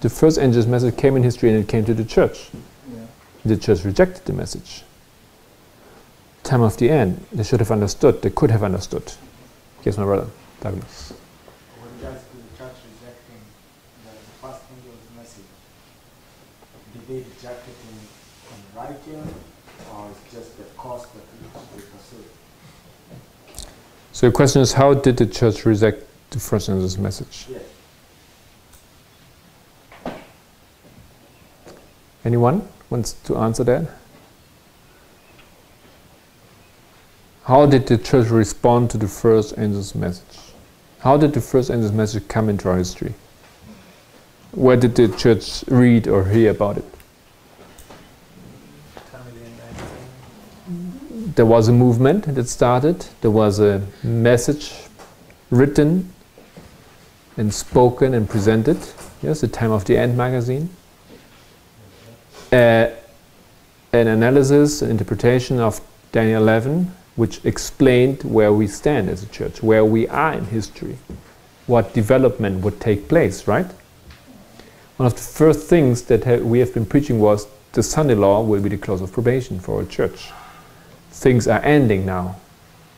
The first angel's message came in history and it came to the church. Yeah. The church rejected the message. Time of the end, they should have understood, they could have understood. Yes, my brother, Douglas. With regards to the church rejecting the first angel's message, did they reject it in writing, or it's just the cost that they pursued? So the question is, how did the church reject the first angel's message? Yes. Anyone wants to answer that? How did the church respond to the first angel's message? How did the first angel's message come into our history? Where did the church read or hear about it? There was a movement that started. There was a message written and spoken and presented. Yes, the Time of the End magazine. An analysis, an interpretation of Daniel 11, which explained where we stand as a church, where we are in history, what development would take place, right? One of the first things that we have been preaching was the Sunday law will be the close of probation for our church. Things are ending now.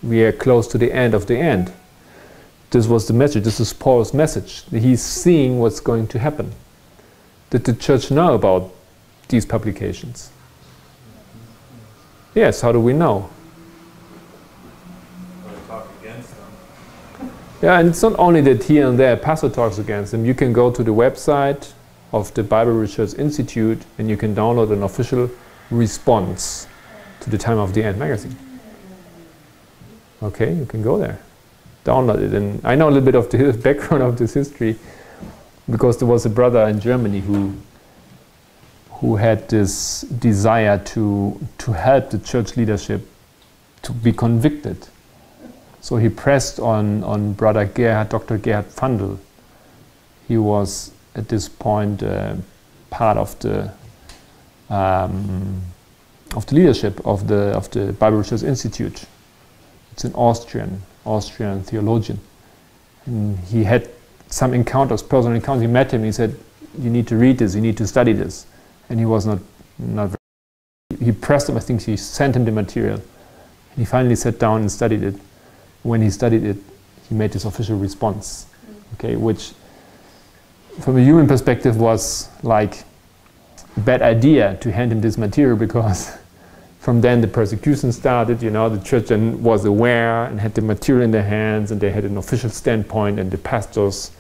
We are close to the end of the end. This was the message. This is Paul's message. He's seeing what's going to happen. Did the church know about these publications? Yes, how do we know? Yeah, and it's not only that here and there a pastor talks against them. You can go to the website of the Bible Research Institute and you can download an official response to the Time of the End magazine. Okay, you can go there, download it. And I know a little bit of the background of this history because there was a brother in Germany who had this desire to help the church leadership to be convicted. So he pressed on Brother Gerhard, Dr. Gerhard Pfandl. He was at this point part of the leadership of the Bible Research Institute. It's an Austrian theologian. And he had some encounters, personal encounters. He met him. He said, "You need to read this. You need to study this." And he was not very. He pressed him. I think he sent him the material. And he finally sat down and studied it. When he studied it, he made his official response, okay, which from a human perspective was like a bad idea to hand him this material because from then the persecution started, you know, the church then was aware and had the material in their hands and they had an official standpoint and the pastors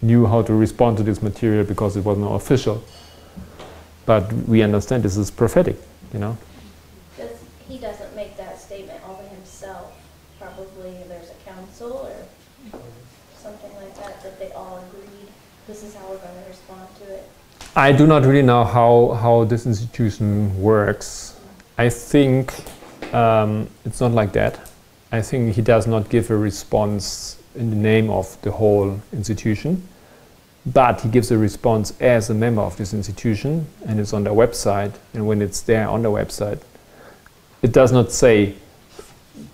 knew how to respond to this material because it was not official. But we understand this is prophetic, you know. He doesn't make that statement all by himself. Probably there's a council or something like that they all agreed, this is how we're going to respond to it. I do not really know how this institution works. I think it's not like that. I think he does not give a response in the name of the whole institution, but he gives a response as a member of this institution and it's on their website, and when it's there on the website, it does not say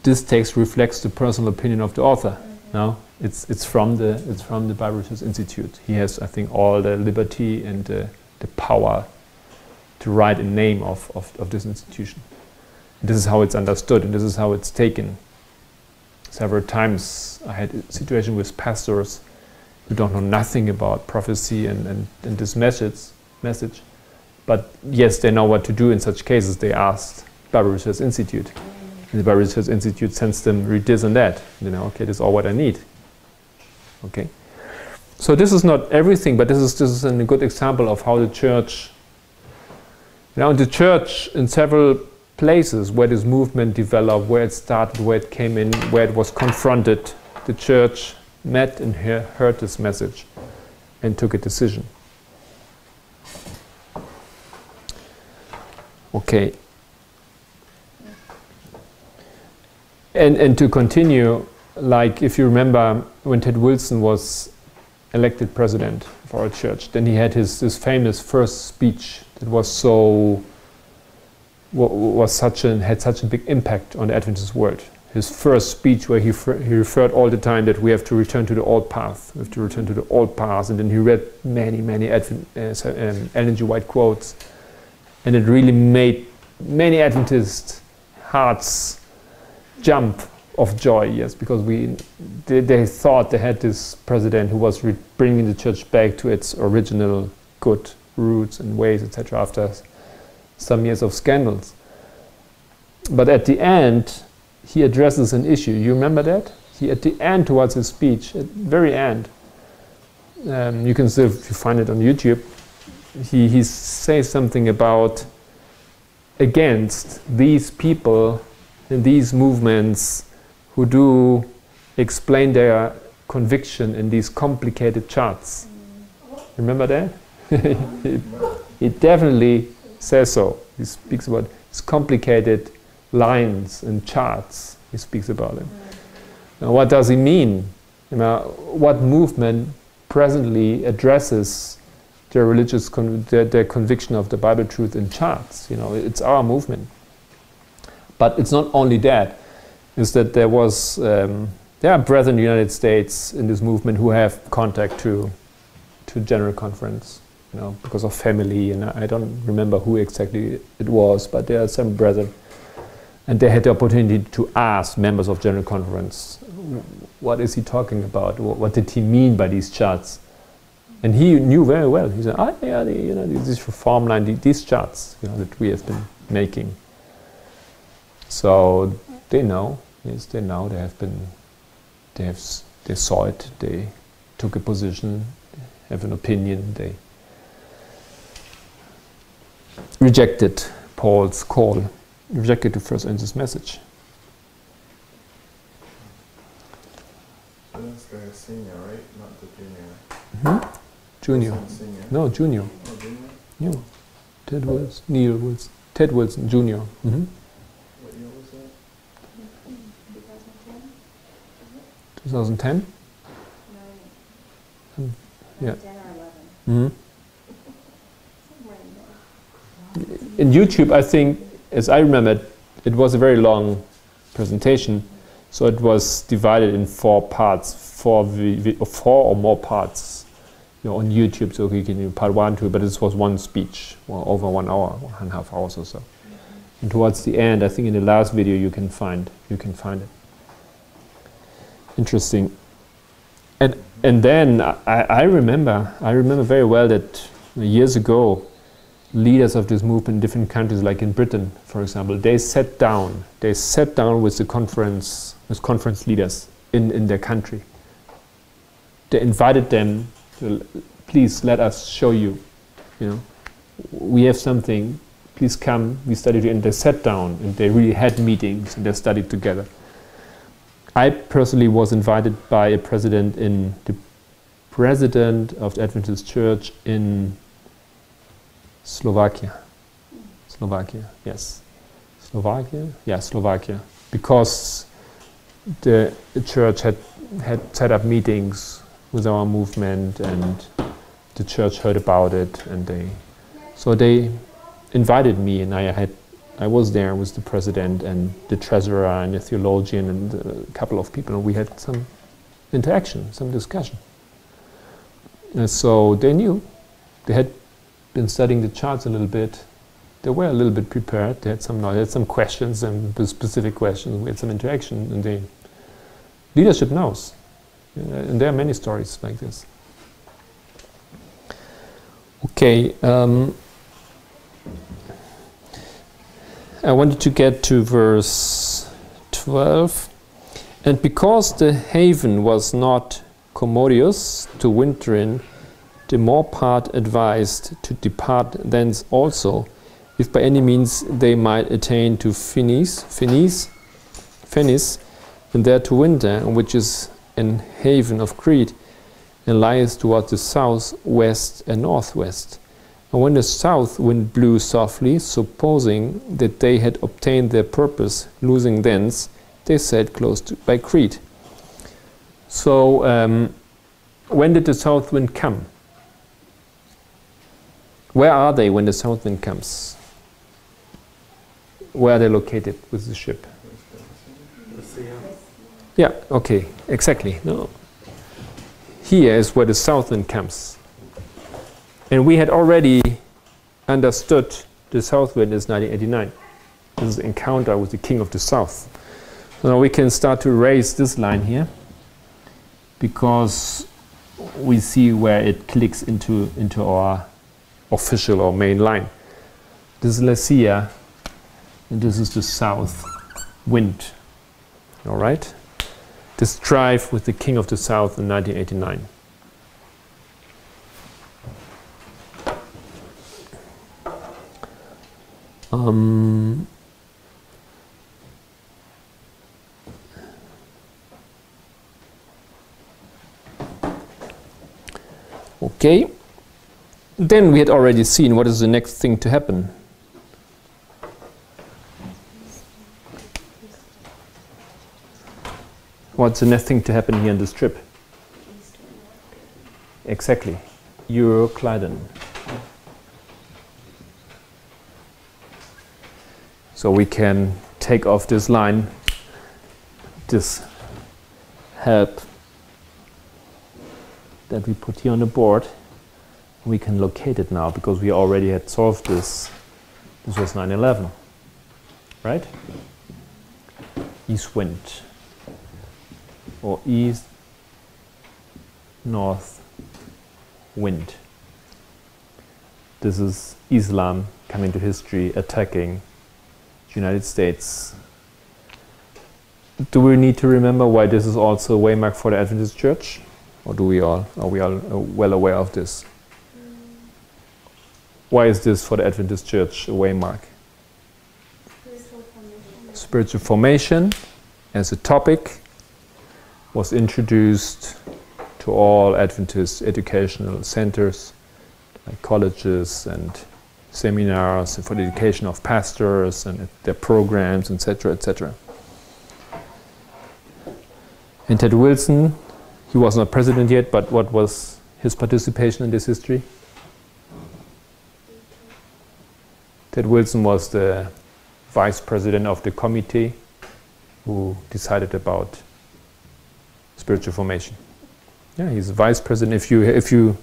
this text reflects the personal opinion of the author. No, it's from the Bible Research Institute. He has, I think, all the liberty and the power to write a name of this institution. And this is how it's understood, and this is how it's taken. Several times I had a situation with pastors who don't know nothing about prophecy and this message, But yes, they know what to do in such cases. They asked Barrios Research Institute. And the Barrios Research Institute sends them read this and that. You know, okay, this is all what I need. Okay. So this is not everything, but this is a good example of how the church, you know, the church in several places where this movement developed, where it started, where it came in, where it was confronted, the church met and heard this message and took a decision. Okay. And to continue, like if you remember when Ted Wilson was elected president of our church, then he had this famous first speech that was had such a big impact on the Adventist world. His first speech where he referred all the time that we have to return to the old path, we have to return to the old path, and then he read many Ellen G. White quotes, and it really made many Adventist hearts jump of joy, yes, because they thought they had this president who was bringing the church back to its original good roots and ways, etc., after some years of scandals. But at the end, he addresses an issue. You remember that? At the end, towards his speech, at the very end, you can still, if you find it on YouTube, he says something about against these people and these movements who do explain their conviction in these complicated charts. Remember that? He definitely says so. He speaks about these complicated lines and charts. He speaks about it. Now, what does he mean? You know, what movement presently addresses their religious their conviction of the Bible truth in charts? You know, it's our movement. But it's not only that. Is that there are brethren in the United States in this movement who have contact to General Conference, you know, because of family, and I don't remember who exactly it was, but there are some brethren, and they had the opportunity to ask members of General Conference, what is he talking about? What did he mean by these charts? And he knew very well. He said, yeah, you know, this reform line, these charts, you know, that we have been making. So they know, yes, they know. They saw it. They took a position, have an opinion. They rejected Paul's call, rejected the first angel's message. So this guy is senior, right? Not the junior. Mm-hmm. Junior. Senior. No, junior. Oh, junior? No. Ted Wilson. Neil Wilson. Ted Wilson, Junior. Mm-hmm. What year was that? 2010? Yeah. 10 or 11. Mm-hmm. In YouTube, I think, as I remember, it was a very long presentation, so it was divided in 4 parts, 4 or more parts, you know, on YouTube. So you can do part 1, 2, but this was one speech, well, over 1 hour, 1.5 hours or so. And towards the end, I think in the last video you can find it. Interesting. And then I remember very well that years ago, leaders of this movement in different countries, like in Britain, for example, they sat down with the conference leaders in their country. They invited them to, please let us show you, you know, we have something, please come, we studied it, and they sat down and they really had meetings and they studied together. I personally was invited by the president of the Adventist Church in Slovakia. Yes. Slovakia. Because the church had set up meetings with our movement, and the church heard about it, and they invited me, and I was there with the president and the treasurer and the theologian and a couple of people, and we had some interaction, some discussion. And so they knew. They had been studying the charts a little bit. They were a little bit prepared. They had some knowledge, they had some questions, and specific questions. We had some interaction, and the leadership knows. And there are many stories like this. Okay. I wanted to get to verse 12. And because the haven was not commodious to winter in, the more part advised to depart thence also, if by any means they might attain to Phenice, and there to winter, which is an haven of Crete, and lies towards the south, west, and northwest. And when the south wind blew softly, supposing that they had obtained their purpose, losing thence, they sailed close by Crete. So, when did the south wind come? Where are they when the south wind comes? Where are they located with the ship? Yeah, okay, exactly. No. Here is where the south wind comes. And we had already understood the south wind is 1989. This is the encounter with the king of the south. So now we can start to raise this line here, because we see where it clicks into our official or main line. This is Lycia, and this is the south wind. All right? The strife with the king of the south in 1989. Okay. Then we had already seen what is the next thing to happen. What's the next thing to happen here in this trip? Exactly. Euroclydon. So we can take off this line, this help that we put here on the board. We can locate it now because we already had solved this. This was 9/11, right? East wind, or east north wind. This is Islam coming to history, attacking the United States. Do we need to remember why this is also a waymark for the Adventist Church? Or are we all well aware of this? Why is this for the Adventist Church a waymark? Spiritual formation as a topic was introduced to all Adventist educational centers, like colleges and seminars for the education of pastors and their programs, etc., etc. And Ted Wilson, he was not president yet, but what was his participation in this history? Ted Wilson was the vice president of the committee who decided about spiritual formation. Yeah, he's vice president. If you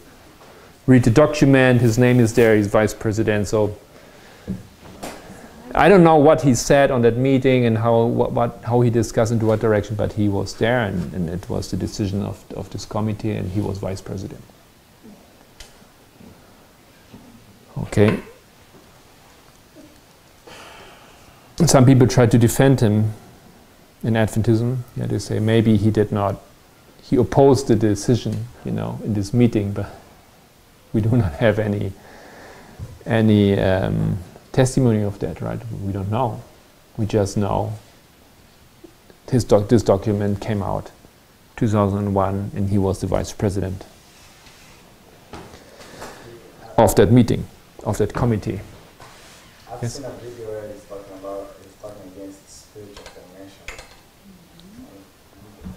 read the document, his name is there. He's vice president. So I don't know what he said on that meeting and how he discussed into what direction, but he was there, and it was the decision of this committee, and he was vice president. Okay. Some people try to defend him in Adventism. Yeah, they say maybe he opposed the decision, in this meeting, but we do not have any testimony of that, right? We don't know. We just know this document came out 2001, and he was the vice president of that meeting, of that committee. I've seen a video where he's talking against spiritual formation.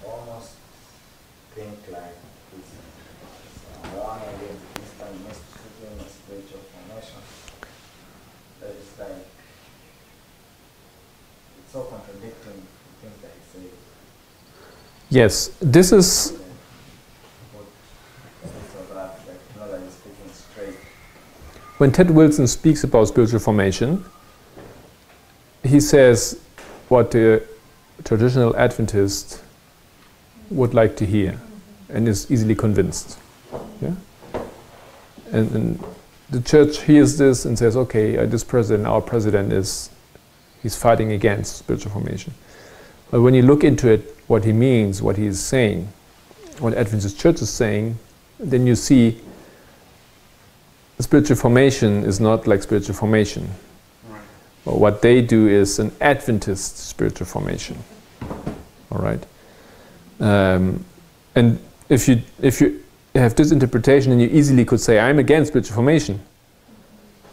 I almost think like he's one against instant mysticism and spiritual formation. That is like, it's so contradicting the things that he says. Yes, this is. When Ted Wilson speaks about spiritual formation, he says what the traditional Adventist would like to hear and is easily convinced. Yeah? And the church hears this and says, okay, this president, our president, He's fighting against spiritual formation. But when you look into it, what he means, what he is saying, what Adventist Church is saying, then you see spiritual formation is not like spiritual formation. Right. But what they do is an Adventist spiritual formation. All right. And if you have this interpretation, then you easily could say, I'm against spiritual formation.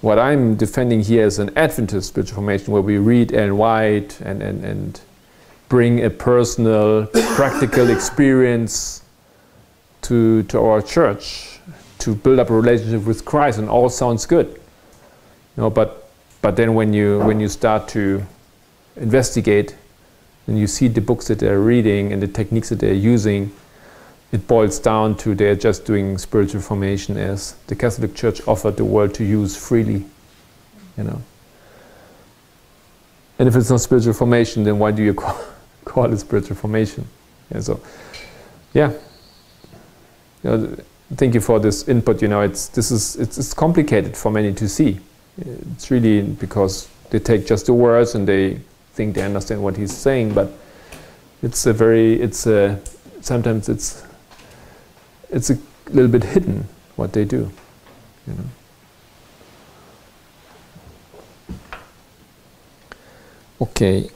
What I'm defending here is an Adventist spiritual formation where we read Ellen White and bring a personal, practical experience to our church to build up a relationship with Christ, and all sounds good. You know, but then when you start to investigate and you see the books that they're reading and the techniques that they're using, it boils down to they're just doing spiritual formation as the Catholic Church offered the world to use freely, you know. And if it's not spiritual formation, then why do you call it spiritual formation? Yeah, so, yeah. You know, thank you for this input. You know, it's complicated for many to see. It's really because they take just the words and they think they understand what he's saying, but sometimes it's a little bit hidden what they do, you know. Okay.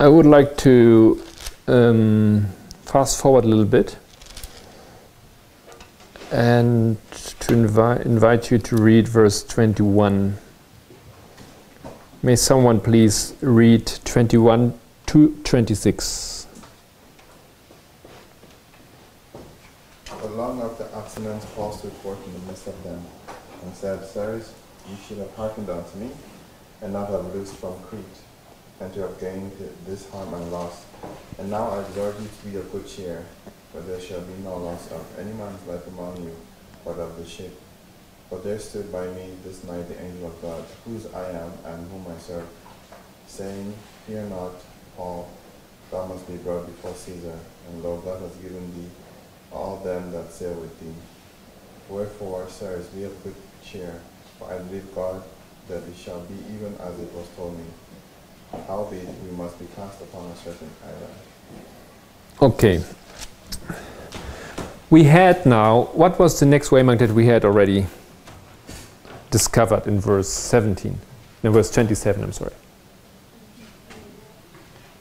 I would like to fast forward a little bit and to invite you to read verse 21. May someone please read 21 to 26. But long after abstinence, Paul stood forth in the midst of them and said, Sirs, you should have hearkened unto me, and not have loosed from Crete, and to have gained this harm and loss. And now I exhort you to be of good cheer, for there shall be no loss of any man's life among you, but of the ship. For there stood by me this night the angel of God, whose I am and whom I serve, saying, Fear not, Paul, thou must be brought before Caesar, and lo, God has given thee all them that sail with thee. Wherefore, sirs, be of good cheer, for I believe God that it shall be even as it was told me. Howbeit, we must be cast upon a certain island. Okay. We had now, what was the next waymark that we had already discovered in verse 17? No, verse 27, I'm sorry.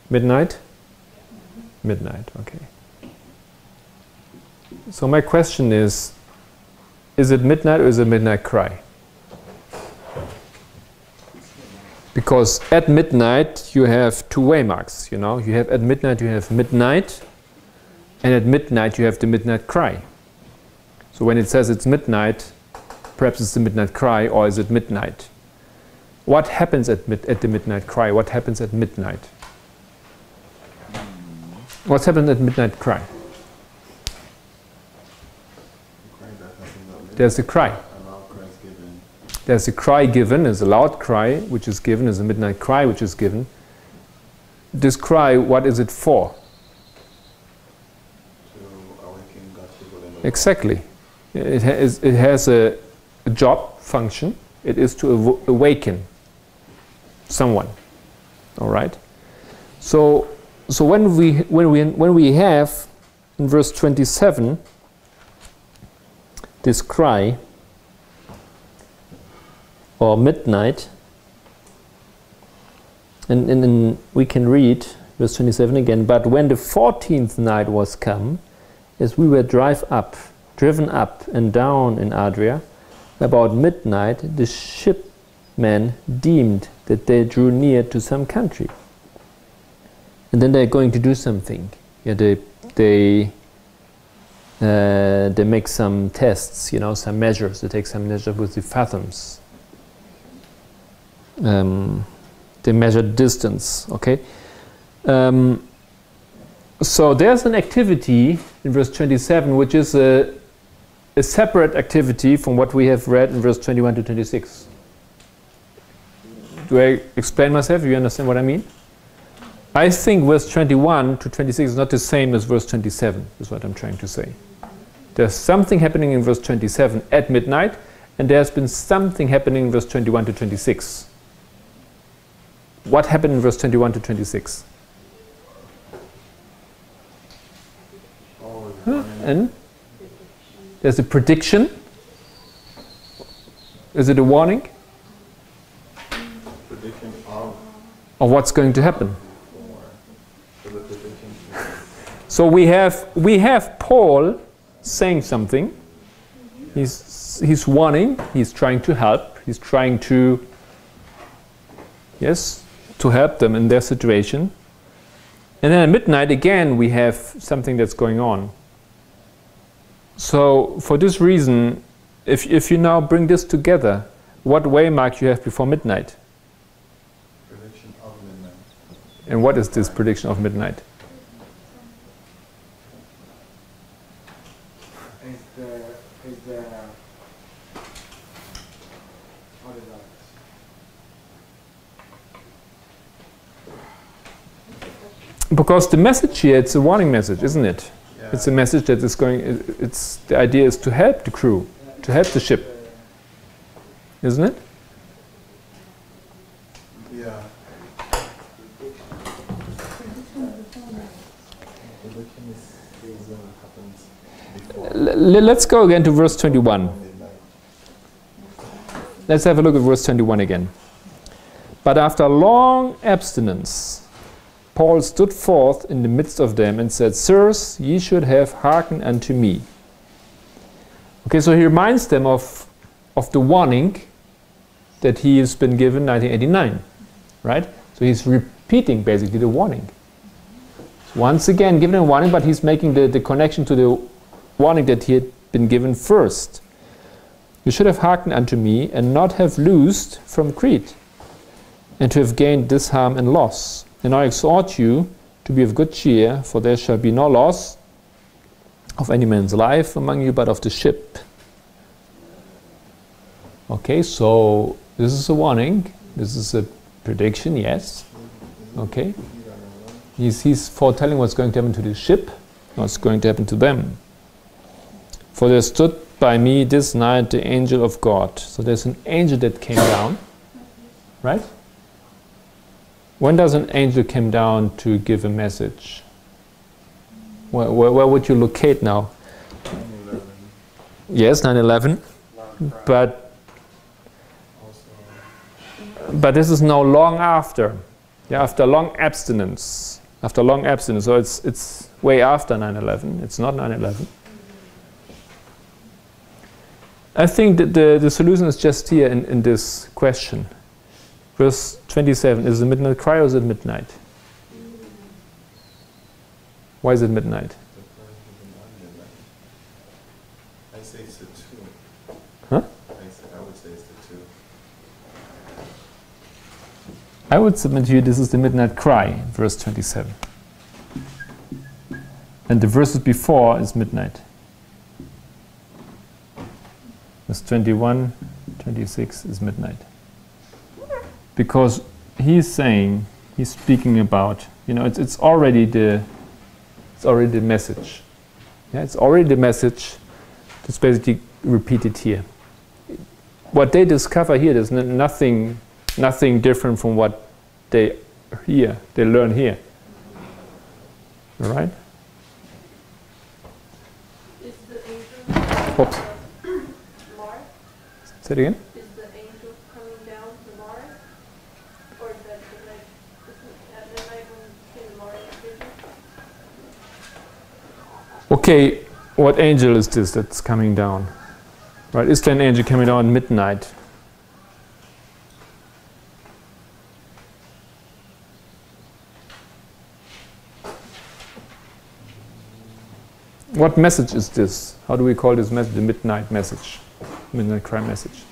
Midnight? Midnight, okay. So my question is it midnight or is it midnight cry? Because at midnight you have two waymarks, you know. You have at midnight you have midnight, and at midnight you have the midnight cry. So when it says it's midnight, perhaps it's the midnight cry, or is it midnight? What happens at the midnight cry? What happens at midnight? What's happened at midnight cry? There's a cry. There's a cry given, there's a loud cry which is given, there's a midnight cry which is given. This cry, what is it for? To awaken God's people in the world. Exactly. It has a job function. It is to awaken someone. All right. So when we have in verse 27 this cry, or midnight, and we can read verse 27 again. But when the 14th night was come, as we were driven up and down in Adria, about midnight the shipmen deemed that they drew near to some country, and then they're going to do something. Yeah, they make some tests, you know, some measures. They take some measures with the fathoms. They measure distance, okay? So there's an activity in verse 27 which is a a separate activity from what we have read in verse 21 to 26. Do I explain myself? Do you understand what I mean? I think verse 21 to 26 is not the same as verse 27, is what I'm trying to say. There's something happening in verse 27 at midnight, and there's been something happening in verse 21 to 26. What happened in verse 21 to 26? And there's a prediction. Is it a warning? Prediction of what's going to happen. So we have Paul saying something. He's warning. He's trying to help. He's trying to, yes, to help them in their situation. And then at midnight again we have something that's going on. So for this reason, if you now bring this together, what waymark you have before midnight? Prediction of midnight. And what is this prediction of midnight? Is the what is that? Because the message here, it's a warning message, isn't it? Yeah. It's a message that is going, it's the idea is to help the crew, to help the ship, isn't it? Yeah. Let's go again to verse 21. Let's have a look at verse 21 again. But after long abstinence, Paul stood forth in the midst of them and said, Sirs, ye should have hearkened unto me. Okay, so he reminds them of the warning that he has been given in 1989, right? So he's repeating basically the warning. Once again given a warning, but he's making the connection to the warning that he had been given first. You should have hearkened unto me and not have loosed from Crete, and to have gained this harm and loss. And I exhort you to be of good cheer, for there shall be no loss of any man's life among you, but of the ship. Okay, so this is a warning. This is a prediction, yes. Okay. He's foretelling what's going to happen to the ship, what's going to happen to them. For there stood by me this night the angel of God. So there's an angel that came down, right? When does an angel come down to give a message? Where would you locate now? 9/11. Yes, 9/11. But this is now long after. Yeah, after long abstinence. After long abstinence. So it's way after 9/11. It's not 9/11. I think that the solution is just here in this question. Verse 27, is it midnight cry or is it midnight? Why is it midnight? I say it's the two. Huh? I would say it's the two. I would submit to you this is the midnight cry, verse 27. And the verses before is midnight. Verse 21, 26 is midnight. Because he's saying, he's speaking about, you know, it's already the message. Yeah, it's already the message that's basically repeated here. What they discover here, there's nothing different from what they learn here. All right? Is the angel Oops. Mars? Say it again? Is the angel coming down to Mars? Or is that the night, at midnight when the Mars vision? Okay, what angel is this that's coming down? Right, is there an angel coming down at midnight? What message is this? How do we call this message the midnight message? Midnight cry message.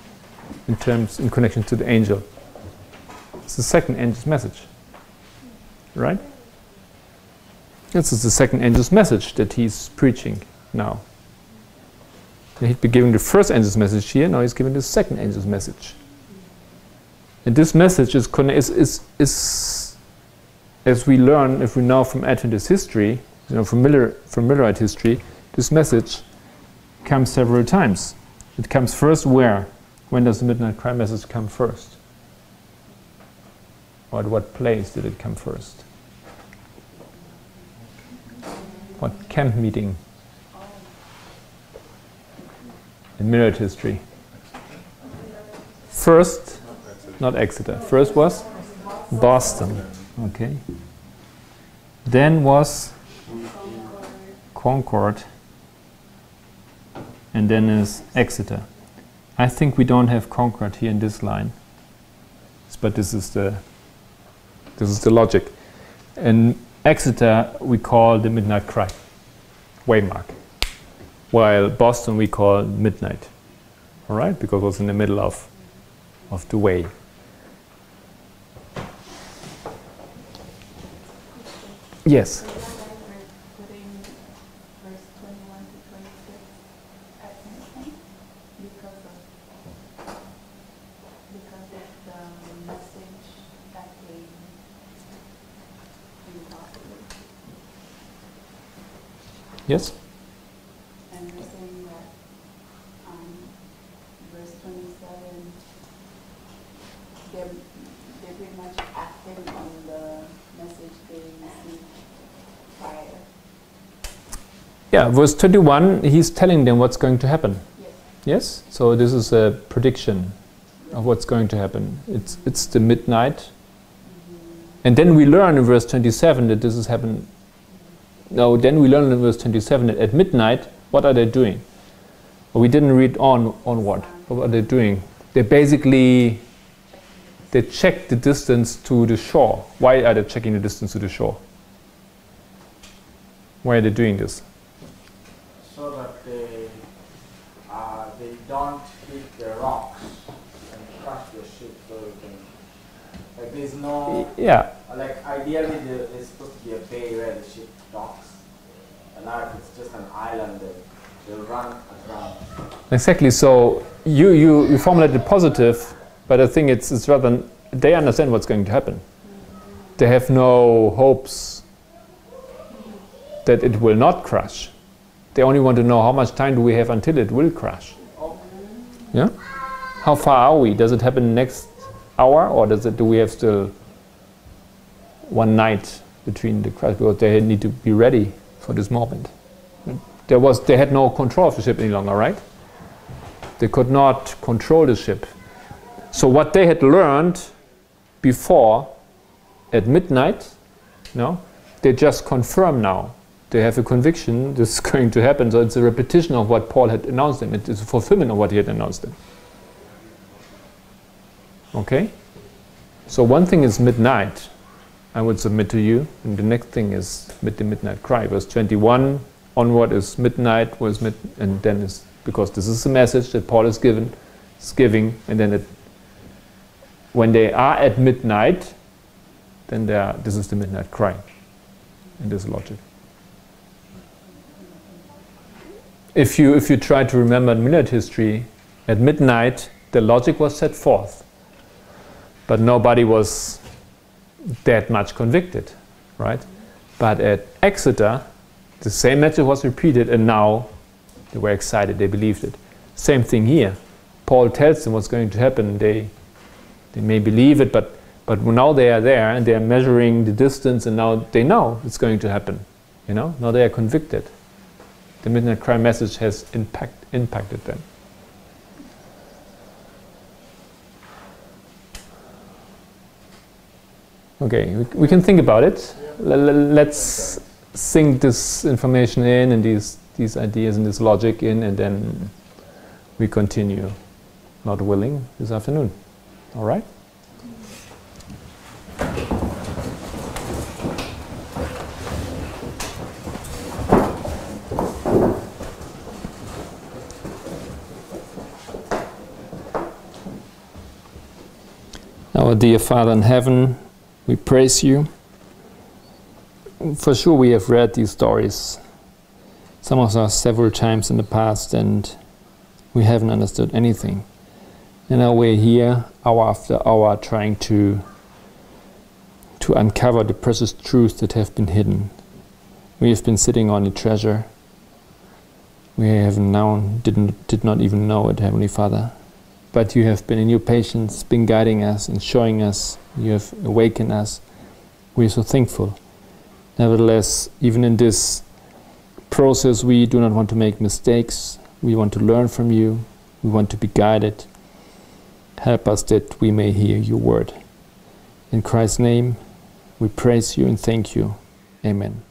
In connection to the angel. It's the second angel's message. Right? This is the second angel's message that he's preaching now. He'd be giving the first angel's message here, now he's giving the second angel's message. And this message is as we learn, if we know from Adventist history, from Millerite history, this message comes several times. It comes first where? When does the midnight cry message come first? Or at what place did it come first? What camp meeting? In Millerite history. First, not Exeter. First was Boston. Okay. Then was Concord. And then is Exeter. I think we don't have Concord here in this line, but this is the logic. In Exeter we call the midnight cry waymark, while Boston we call midnight. All right, because it was in the middle of the way. Yes. Yes? And you're saying that verse 27, they're pretty much acting on the message they received prior. Yeah, verse 21, he's telling them what's going to happen. Yes. Yes? So this is a prediction of what's going to happen. It's the midnight. Mm-hmm. And then we learn in verse 27 that this is happening. No, then we learn in verse 27 that at midnight, what are they doing? Well, we didn't read on what. What are they doing? They check the distance to the shore. Why are they checking the distance to the shore? Why are they doing this? So that they don't hit the rocks and crash the ship. So you can, like there's no, yeah. Like ideally there's supposed to be a bay where the ship docks. And now if it's just an island, they'll run aground. Exactly. So you formulate it positive, but I think it's rather they understand what's going to happen. They have no hopes that it will not crash. They only want to know how much time do we have until it will crash. Yeah. How far are we? Does it happen next hour, or do we have still one night between the crash? Because they need to be ready for this moment. They had no control of the ship any longer, right? They could not control the ship. So what they had learned before at midnight, they just confirm now. They have a conviction this is going to happen. So it's a repetition of what Paul had announced them. It is a fulfillment of what he had announced them. Okay? So one thing is midnight, I would submit to you, and the next thing is the midnight cry. Verse 21 onward is midnight, and then is, because this is the message that Paul is giving, and then when they are at midnight, then this is the midnight cry, and this is logic. If you try to remember Millerite history, at midnight the logic was set forth, but nobody was that much convicted, right? But at Exeter, the same message was repeated, and now they were excited, they believed it. Same thing here. Paul tells them what's going to happen. They may believe it, but now they are there and they are measuring the distance, and now they know it's going to happen. Now they are convicted. The midnight cry message has impacted them. Okay, we can think about it. Let's sink this information in and these ideas and this logic in, and then we continue, Lord willing, this afternoon. All right? Our dear Father in heaven, we praise you. For sure we have read these stories, some of us several times in the past, and We haven't understood anything. And now we're here, hour after hour, trying to uncover the precious truths that have been hidden. We have been sitting on a treasure. We have known, did not even know it, Heavenly Father. But you have been, in your patience, been guiding us and showing us. You have awakened us. We are so thankful. Nevertheless, even in this process, we do not want to make mistakes. We want to learn from you. We want to be guided. Help us that we may hear your word. In Christ's name, we praise you and thank you. Amen.